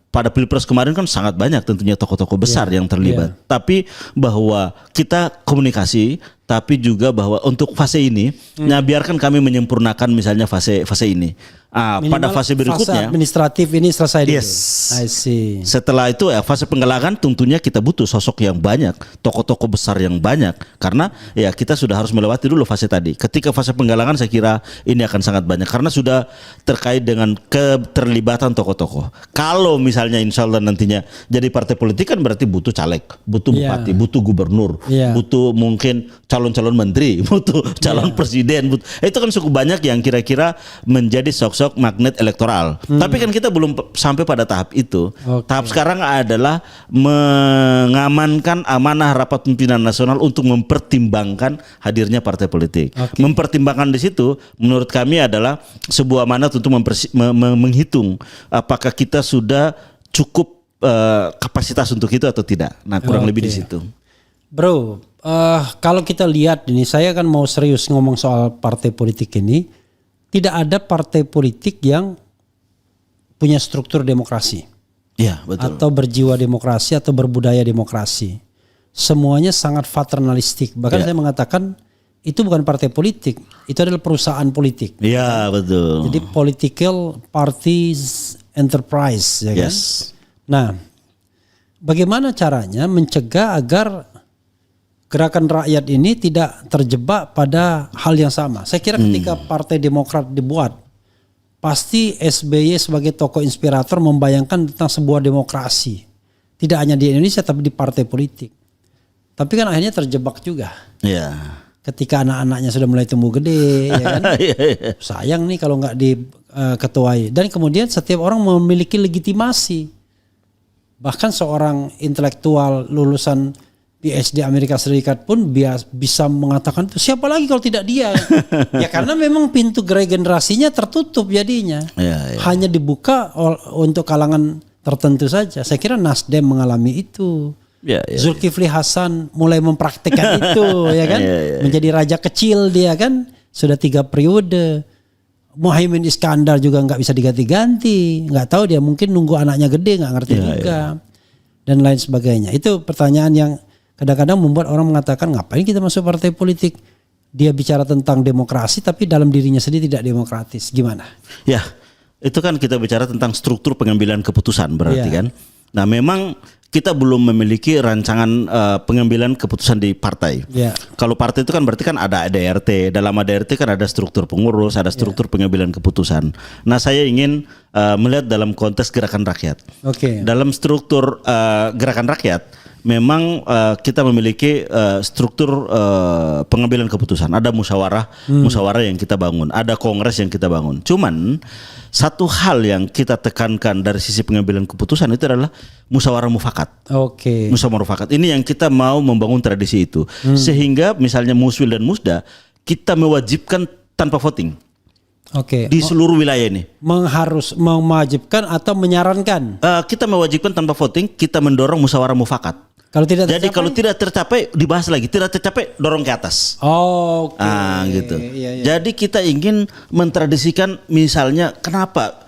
Speaker 2: pada Pilpres kemarin kan sangat banyak tentunya tokoh-tokoh besar yang terlibat. Tapi bahwa kita komunikasi, tapi juga bahwa untuk fase ini, nah biarkan kami menyempurnakan misalnya fase ini. Pada fase berikutnya,
Speaker 1: fase administratif ini selesai dulu.
Speaker 2: Yes.
Speaker 1: I see.
Speaker 2: Setelah itu ya fase penggalangan tentunya kita butuh sosok yang banyak, tokoh-tokoh besar yang banyak karena ya kita sudah harus melewati dulu fase tadi. Ketika fase penggalangan saya kira ini akan sangat banyak karena sudah terkait dengan keterlibatan tokoh-tokoh. Kalau misalnya insya Allah nantinya jadi partai politik kan berarti butuh caleg, butuh bupati, butuh gubernur, butuh mungkin calon-calon menteri, butuh calon presiden, itu kan cukup banyak yang kira-kira menjadi sosok magnet elektoral. Tapi kan kita belum sampai pada tahap itu. Tahap sekarang adalah mengamankan amanah rapat pimpinan nasional untuk mempertimbangkan hadirnya partai politik. Mempertimbangkan di situ menurut kami adalah sebuah amanah untuk menghitung apakah kita sudah cukup kapasitas untuk itu atau tidak. Nah, kurang lebih di situ.
Speaker 1: Bro, kalau kita lihat ini, saya kan mau serius ngomong soal partai politik ini. Tidak ada partai politik yang punya struktur demokrasi.
Speaker 2: Iya, betul.
Speaker 1: Atau berjiwa demokrasi atau berbudaya demokrasi. Semuanya sangat paternalistik. Bahkan saya mengatakan itu bukan partai politik, itu adalah perusahaan politik.
Speaker 2: Iya, betul.
Speaker 1: Jadi political parties enterprise, ya kan?
Speaker 2: Yes.
Speaker 1: Nah, bagaimana caranya mencegah agar Gerakan Rakyat ini tidak terjebak pada hal yang sama? Saya kira ketika Partai Demokrat dibuat, pasti SBY sebagai tokoh inspirator membayangkan tentang sebuah demokrasi. Tidak hanya di Indonesia tapi di partai politik. Tapi kan akhirnya terjebak juga.
Speaker 2: Iya.
Speaker 1: Ketika anak-anaknya sudah mulai tumbuh gede, ya kan? Sayang nih kalau nggak diketuai. Dan kemudian setiap orang memiliki legitimasi. Bahkan seorang intelektual lulusan PhD Amerika Serikat pun bisa mengatakan siapa lagi kalau tidak dia. Ya karena memang pintu regenerasinya tertutup jadinya. Hanya dibuka untuk kalangan tertentu saja. Saya kira Nasdem mengalami itu. Zulkifli Hasan mulai mempraktikkan itu, ya kan? Menjadi raja kecil dia kan, sudah 3 periode. Muhaimin Iskandar juga nggak bisa diganti-ganti, nggak tahu dia mungkin nunggu anaknya gede, nggak ngerti juga, dan lain sebagainya. Itu pertanyaan yang kadang-kadang membuat orang mengatakan ngapain kita masuk partai politik? Dia bicara tentang demokrasi tapi dalam dirinya sendiri tidak demokratis. Gimana?
Speaker 2: Ya, itu kan kita bicara tentang struktur pengambilan keputusan berarti kan. Nah, memang kita belum memiliki rancangan pengambilan keputusan di partai. Kalau partai itu kan berarti kan ada ADRT. Dalam ADRT kan ada struktur pengurus, ada struktur pengambilan keputusan. Nah, saya ingin melihat dalam konteks gerakan rakyat. Dalam struktur gerakan rakyat memang kita memiliki struktur pengambilan keputusan. Ada musyawarah yang kita bangun, ada kongres yang kita bangun. Cuman satu hal yang kita tekankan dari sisi pengambilan keputusan itu adalah musyawarah mufakat. Musyawarah mufakat ini yang kita mau membangun tradisi itu, sehingga misalnya Muswil dan Musda kita mewajibkan tanpa voting. Di seluruh wilayah ini. Mewajibkan
Speaker 1: atau menyarankan?
Speaker 2: Kita mewajibkan tanpa voting, kita mendorong musyawarah mufakat.
Speaker 1: Kalau tidak
Speaker 2: Jadi
Speaker 1: tercapai?
Speaker 2: kalau tidak tercapai dibahas lagi, tidak tercapai dorong ke atas.
Speaker 1: Oh, oke.
Speaker 2: Gitu.
Speaker 1: Iya, iya.
Speaker 2: Jadi kita ingin mentradisikan misalnya kenapa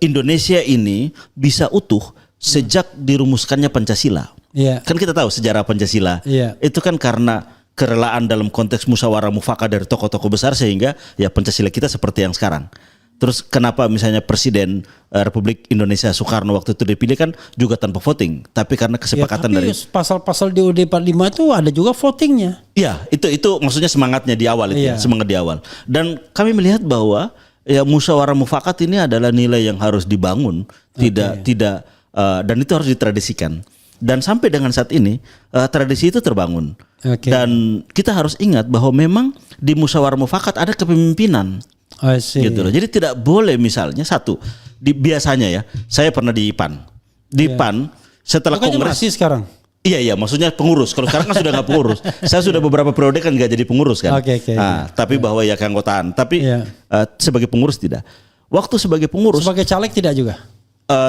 Speaker 2: Indonesia ini bisa utuh sejak dirumuskannya Pancasila.
Speaker 1: Iya.
Speaker 2: Kan kita tahu sejarah Pancasila.
Speaker 1: Iya.
Speaker 2: Itu kan karena kerelaan dalam konteks musyawarah mufakat dari tokoh-tokoh besar sehingga ya Pancasila kita seperti yang sekarang. Terus kenapa misalnya Presiden Republik Indonesia Soekarno waktu itu dipilih kan juga tanpa voting, tapi karena kesepakatan
Speaker 1: tapi
Speaker 2: dari
Speaker 1: pasal-pasal di UUD 45 itu ada juga votingnya.
Speaker 2: Iya, itu maksudnya semangatnya di awal itu,
Speaker 1: Iya.
Speaker 2: semangat di awal. Dan kami melihat bahwa ya musyawarah mufakat ini adalah nilai yang harus dibangun, tidak dan itu harus ditradisikan. Dan sampai dengan saat ini tradisi itu terbangun.
Speaker 1: Oke.
Speaker 2: Dan kita harus ingat bahwa memang di musyawarah mufakat ada kepemimpinan.
Speaker 1: I see.
Speaker 2: Gitu loh. Jadi tidak boleh misalnya satu biasanya ya, saya pernah di PAN. Di PAN setelah
Speaker 1: Bukannya
Speaker 2: kongres
Speaker 1: masih sekarang.
Speaker 2: Iya, maksudnya pengurus. Kalau sekarang kan sudah nggak pengurus. Saya sudah beberapa periode kan nggak jadi pengurus kan.
Speaker 1: Oke.
Speaker 2: Nah, tapi bahwa ya keanggotaan. Tapi
Speaker 1: Iya.
Speaker 2: sebagai pengurus tidak. Waktu sebagai pengurus
Speaker 1: Sebagai caleg tidak juga.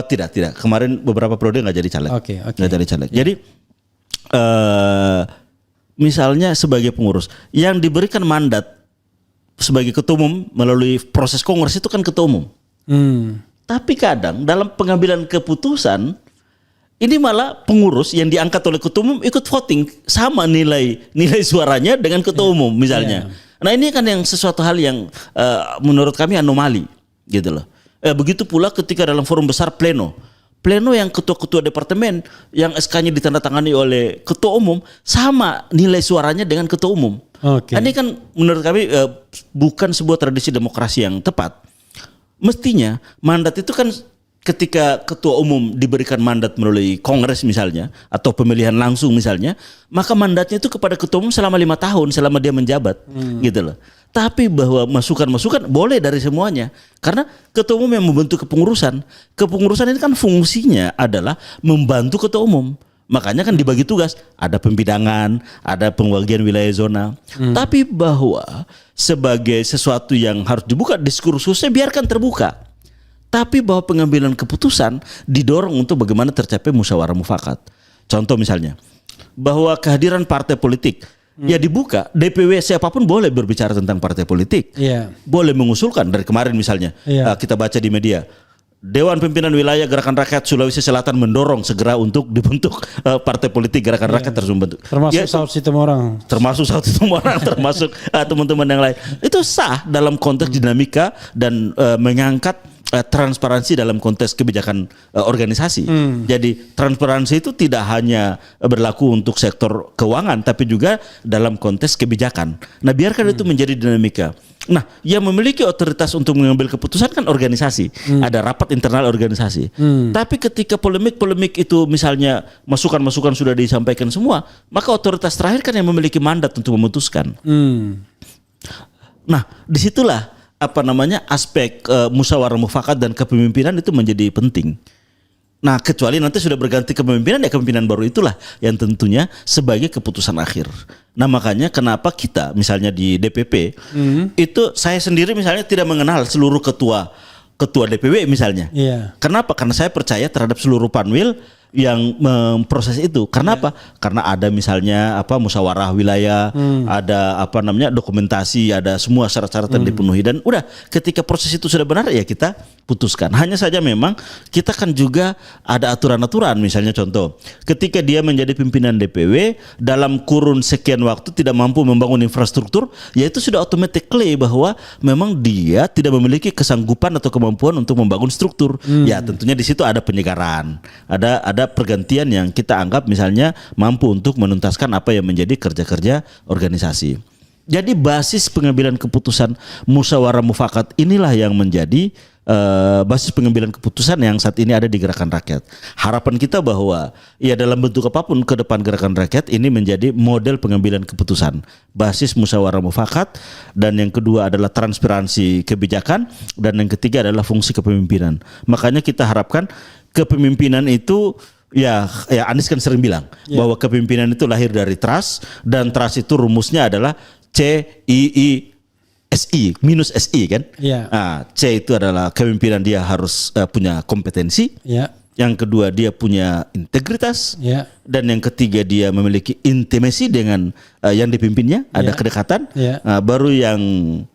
Speaker 2: tidak. Kemarin beberapa periode nggak jadi caleg.
Speaker 1: Oke.
Speaker 2: Nggak jadi caleg. Jadi misalnya sebagai pengurus yang diberikan mandat sebagai ketua umum melalui proses kongres itu kan ketua umum. Tapi kadang dalam pengambilan keputusan ini malah pengurus yang diangkat oleh ketua umum ikut voting sama nilai suaranya dengan ketua umum misalnya. Nah ini kan yang sesuatu hal yang menurut kami anomali gitu loh. Begitu pula ketika dalam forum besar pleno yang ketua-ketua departemen yang SK-nya ditandatangani oleh ketua umum sama nilai suaranya dengan ketua umum.
Speaker 1: Oke.
Speaker 2: Ini kan menurut kami bukan sebuah tradisi demokrasi yang tepat. Mestinya mandat itu kan ketika ketua umum diberikan mandat melalui kongres misalnya atau pemilihan langsung misalnya, maka mandatnya itu kepada ketua umum selama 5 tahun selama dia menjabat gitu loh. Tapi bahwa masukan-masukan boleh dari semuanya karena ketua umum yang membentuk kepengurusan ini kan fungsinya adalah membantu ketua umum. Makanya kan dibagi tugas, ada pembidangan, ada pembagian wilayah zona. Tapi bahwa sebagai sesuatu yang harus dibuka diskursusnya biarkan terbuka. Tapi bahwa pengambilan keputusan didorong untuk bagaimana tercapai musyawarah mufakat. Contoh misalnya, bahwa kehadiran partai politik ya dibuka, DPW siapapun boleh berbicara tentang partai politik.
Speaker 1: Iya.
Speaker 2: Boleh mengusulkan dari kemarin misalnya, kita baca di media. Dewan Pimpinan Wilayah Gerakan Rakyat Sulawesi Selatan mendorong segera untuk dibentuk partai politik Gerakan Rakyat terus membentuk.
Speaker 1: Termasuk Saud Situmorang.
Speaker 2: Termasuk teman-teman yang lain. Itu sah dalam konteks dinamika dan mengangkat transparansi dalam konteks kebijakan organisasi. Jadi transparansi itu tidak hanya berlaku untuk sektor keuangan tapi juga dalam konteks kebijakan. Nah, biarkan itu menjadi dinamika. Nah, yang memiliki otoritas untuk mengambil keputusan kan organisasi. Ada rapat internal organisasi. Tapi ketika polemik-polemik itu misalnya masukan-masukan sudah disampaikan semua, maka otoritas terakhir kan yang memiliki mandat untuk memutuskan. Nah, disitulah aspek musyawarah mufakat dan kepemimpinan itu menjadi penting. Nah, kecuali nanti sudah berganti kepemimpinan, ya kepemimpinan baru itulah yang tentunya sebagai keputusan akhir. Nah, makanya kenapa kita misalnya di DPP itu saya sendiri misalnya tidak mengenal seluruh ketua DPW misalnya. Kenapa? Karena saya percaya terhadap seluruh panwil yang memproses itu. Karena apa? Karena ada misalnya musyawarah wilayah, ada dokumentasi, ada semua syarat-syarat yang dipenuhi dan udah ketika proses itu sudah benar ya kita putuskan. Hanya saja memang kita kan juga ada aturan-aturan, misalnya contoh, ketika dia menjadi pimpinan DPW dalam kurun sekian waktu tidak mampu membangun infrastruktur, ya itu sudah automatically bahwa memang dia tidak memiliki kesanggupan atau kemampuan untuk membangun struktur. Ya tentunya di situ ada penyegaran, ada pergantian yang kita anggap misalnya mampu untuk menuntaskan apa yang menjadi kerja-kerja organisasi. Jadi basis pengambilan keputusan musyawarah mufakat inilah yang menjadi basis pengambilan keputusan yang saat ini ada di Gerakan Rakyat. Harapan kita bahwa ya dalam bentuk apapun ke depan Gerakan Rakyat ini menjadi model pengambilan keputusan. Basis musyawarah mufakat, dan yang kedua adalah transparansi kebijakan, dan yang ketiga adalah fungsi kepemimpinan. Makanya kita harapkan kepemimpinan itu ya Anies kan sering bilang bahwa kepemimpinan itu lahir dari trust, dan trust itu rumusnya adalah CII minus SI kan. Nah, C itu adalah kepemimpinan, dia harus punya kompetensi. yang kedua dia punya integritas,
Speaker 1: Ya.
Speaker 2: dan yang ketiga dia memiliki intimasi dengan yang dipimpinnya, ada kedekatan. Baru yang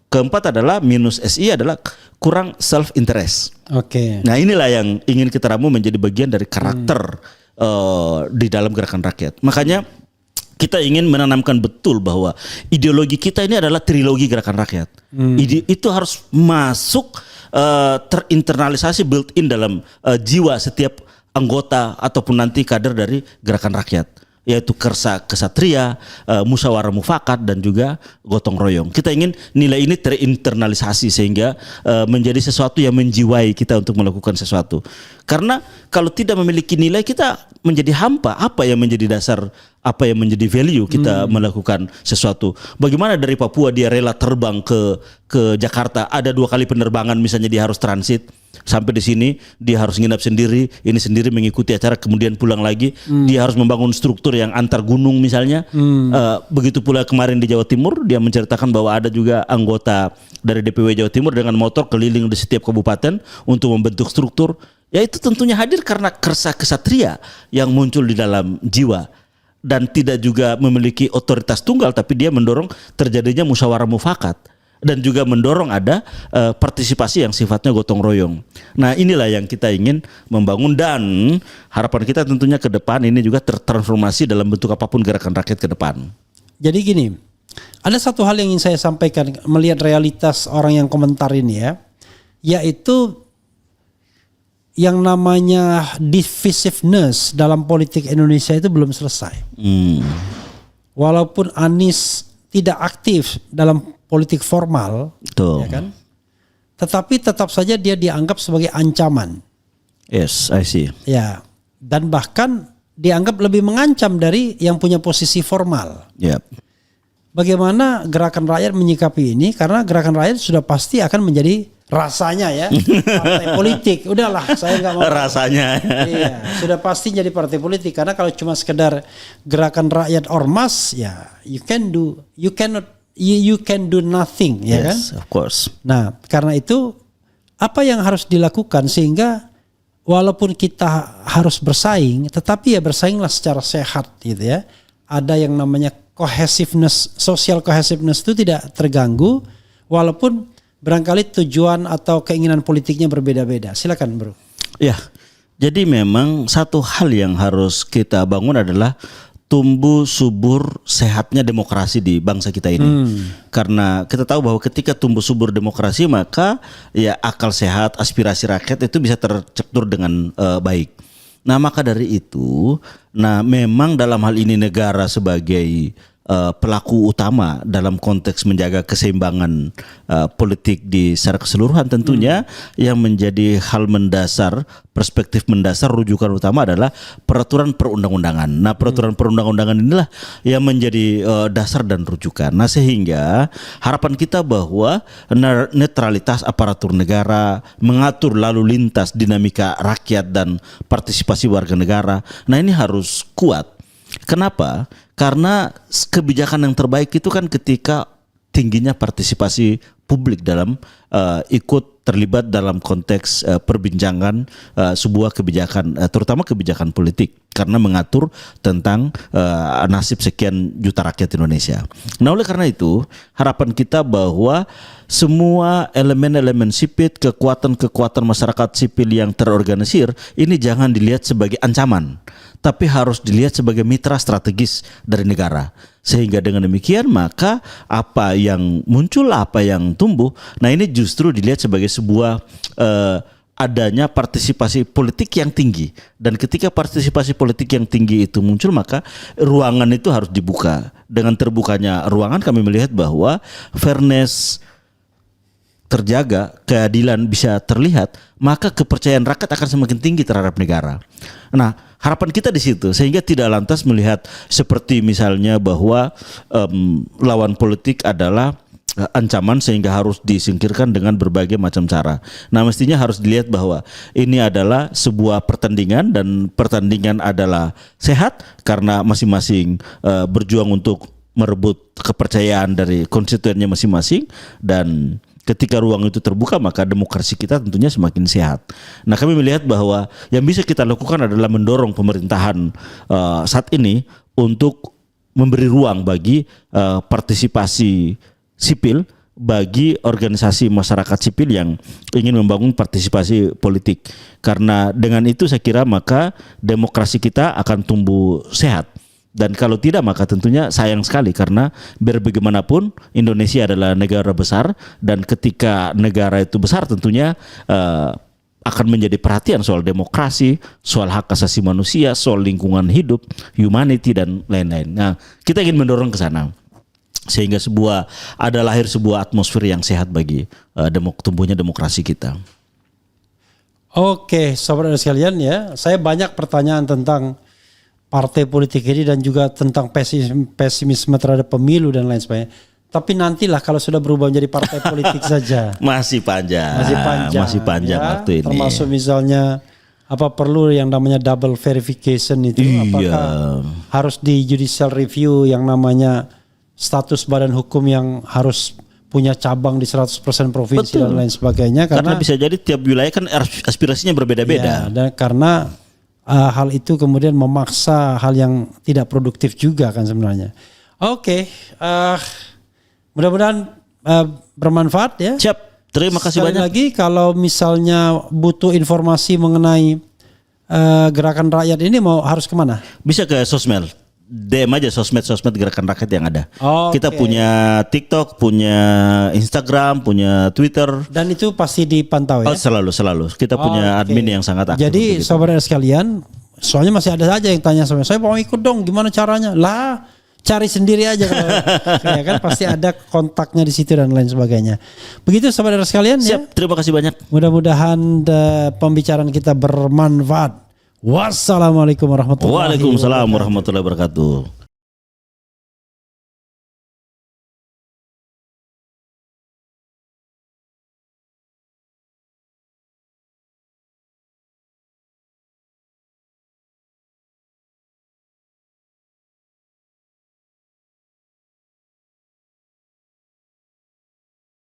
Speaker 2: keempat adalah minus SI adalah kurang self interest.
Speaker 1: Oke.
Speaker 2: Nah inilah yang ingin kita ramu menjadi bagian dari karakter di dalam gerakan rakyat. Makanya kita ingin menanamkan betul bahwa ideologi kita ini adalah trilogi gerakan rakyat. Itu harus masuk terinternalisasi, built in dalam jiwa setiap anggota ataupun nanti kader dari gerakan rakyat, yaitu kersa kesatria, musyawarah mufakat, dan juga gotong royong. Kita ingin nilai ini terinternalisasi sehingga menjadi sesuatu yang menjiwai kita untuk melakukan sesuatu. Karena kalau tidak memiliki nilai, kita menjadi hampa. Apa yang menjadi dasar, apa yang menjadi value kita melakukan sesuatu? Bagaimana dari Papua dia rela terbang ke Jakarta, ada 2 kali penerbangan misalnya, dia harus transit sampai di sini, dia harus nginap sendiri, ini sendiri mengikuti acara, kemudian pulang lagi. Dia harus membangun struktur yang antar gunung misalnya. Begitu pula kemarin di Jawa Timur, dia menceritakan bahwa ada juga anggota dari DPW Jawa Timur dengan motor keliling di setiap kabupaten untuk membentuk struktur. Ya itu tentunya hadir karena kersa kesatria yang muncul di dalam jiwa, dan tidak juga memiliki otoritas tunggal, tapi dia mendorong terjadinya musyawarah mufakat, dan juga mendorong ada partisipasi yang sifatnya gotong royong. Nah inilah yang kita ingin membangun, dan harapan kita tentunya ke depan ini juga tertransformasi dalam bentuk apapun gerakan rakyat ke depan.
Speaker 1: Jadi gini, ada satu hal yang ingin saya sampaikan melihat realitas orang yang komentar ini ya, yaitu yang namanya divisiveness dalam politik Indonesia itu belum selesai. Walaupun Anies tidak aktif dalam politik formal, ya kan? Tetapi tetap saja dia dianggap sebagai ancaman.
Speaker 2: Yes, I see.
Speaker 1: Ya, dan bahkan dianggap lebih mengancam dari yang punya posisi formal.
Speaker 2: Yep.
Speaker 1: Bagaimana gerakan rakyat menyikapi ini? Karena gerakan rakyat sudah pasti akan menjadi rasanya ya partai politik. Udahlah, saya nggak mau.
Speaker 2: Rasanya.
Speaker 1: Iya, sudah pasti jadi partai politik, karena kalau cuma sekedar gerakan rakyat ormas, ya you can do nothing, ya kan?
Speaker 2: Yes, of course.
Speaker 1: Nah, karena itu apa yang harus dilakukan sehingga walaupun kita harus bersaing, tetapi ya bersainglah secara sehat gitu ya. Ada yang namanya cohesiveness, social cohesiveness itu tidak terganggu walaupun barangkali tujuan atau keinginan politiknya berbeda-beda. Silakan, Bro.
Speaker 2: Ya, jadi memang satu hal yang harus kita bangun adalah tumbuh subur sehatnya demokrasi di bangsa kita ini. Karena kita tahu bahwa ketika tumbuh subur demokrasi, maka ya akal sehat, aspirasi rakyat itu bisa tercetur dengan baik. Nah maka dari itu, nah memang dalam hal ini negara sebagai pelaku utama dalam konteks menjaga keseimbangan politik di secara keseluruhan, tentunya yang menjadi hal mendasar, perspektif mendasar, rujukan utama adalah peraturan perundang-undangan. Nah peraturan perundang-undangan inilah yang menjadi dasar dan rujukan. Nah sehingga harapan kita bahwa netralitas aparatur negara, mengatur lalu lintas dinamika rakyat dan partisipasi warga negara, nah ini harus kuat. Kenapa? Karena kebijakan yang terbaik itu kan ketika tingginya partisipasi publik dalam ikut terlibat dalam konteks perbincangan sebuah kebijakan, terutama kebijakan politik, karena mengatur tentang nasib sekian juta rakyat Indonesia. Nah oleh karena itu harapan kita bahwa semua elemen-elemen sipil, kekuatan-kekuatan masyarakat sipil yang terorganisir ini jangan dilihat sebagai ancaman, tapi harus dilihat sebagai mitra strategis dari negara. Sehingga dengan demikian maka apa yang muncul, apa yang tumbuh, nah ini justru dilihat sebagai sebuah adanya partisipasi politik yang tinggi. Dan ketika partisipasi politik yang tinggi itu muncul, maka ruangan itu harus dibuka. Dengan terbukanya ruangan kami melihat bahwa fairness terjaga, keadilan bisa terlihat, maka kepercayaan rakyat akan semakin tinggi terhadap negara. Nah, harapan kita di situ, sehingga tidak lantas melihat seperti misalnya bahwa lawan politik adalah ancaman sehingga harus disingkirkan dengan berbagai macam cara. Nah, mestinya harus dilihat bahwa ini adalah sebuah pertandingan, dan pertandingan adalah sehat karena masing-masing berjuang untuk merebut kepercayaan dari konstituennya masing-masing, dan Ketika ruang itu terbuka, maka demokrasi kita tentunya semakin sehat. Nah, kami melihat bahwa yang bisa kita lakukan adalah mendorong pemerintahan saat ini untuk memberi ruang bagi partisipasi sipil, bagi organisasi masyarakat sipil yang ingin membangun partisipasi politik. Karena dengan itu saya kira maka demokrasi kita akan tumbuh sehat. Dan kalau tidak maka tentunya sayang sekali, karena biar bagaimanapun Indonesia adalah negara besar, dan ketika negara itu besar tentunya akan menjadi perhatian soal demokrasi, soal hak asasi manusia, soal lingkungan hidup, humanity dan lain-lain. Nah, kita ingin mendorong ke sana sehingga lahir sebuah atmosfer yang sehat bagi tumbuhnya demokrasi kita.
Speaker 1: Oke, saudara sekalian ya, saya banyak pertanyaan tentang partai politik ini dan juga tentang pesimisme terhadap pemilu dan lain sebagainya. Tapi nantilah kalau sudah berubah menjadi partai politik saja.
Speaker 2: Masih panjang
Speaker 1: ya,
Speaker 2: waktu ini.
Speaker 1: Termasuk misalnya apa perlu yang namanya double verification itu, apakah harus di judicial review yang namanya status badan hukum yang harus punya cabang di 100% provinsi. Betul. Dan lain sebagainya,
Speaker 2: karena bisa jadi tiap wilayah kan aspirasinya berbeda-beda.
Speaker 1: Ya, dan karena hal itu kemudian memaksa hal yang tidak produktif juga kan sebenarnya. Oke, mudah-mudahan bermanfaat ya.
Speaker 2: Siap, terima kasih banyak.
Speaker 1: Lagi kalau misalnya butuh informasi mengenai gerakan rakyat ini harus kemana?
Speaker 2: Bisa ke sosmed, DM aja sosmed gerakan rakyat yang ada.
Speaker 1: Okay.
Speaker 2: Kita punya TikTok, punya Instagram, punya Twitter. Dan
Speaker 1: itu pasti dipantau ya?
Speaker 2: Selalu. Kita punya admin yang sangat aktif.
Speaker 1: Jadi saudara sekalian, soalnya masih ada saja yang tanya sama saya mau ikut dong, gimana caranya? Lah, cari sendiri aja ya kan, pasti ada kontaknya di situ dan lain sebagainya. Begitu saudara sekalian.
Speaker 2: Siap, ya. Terima kasih banyak.
Speaker 1: Mudah-mudahan pembicaraan kita bermanfaat. Wassalamualaikum warahmatullahi wabarakatuh.
Speaker 2: Waalaikumsalam warahmatullahi wabarakatuh.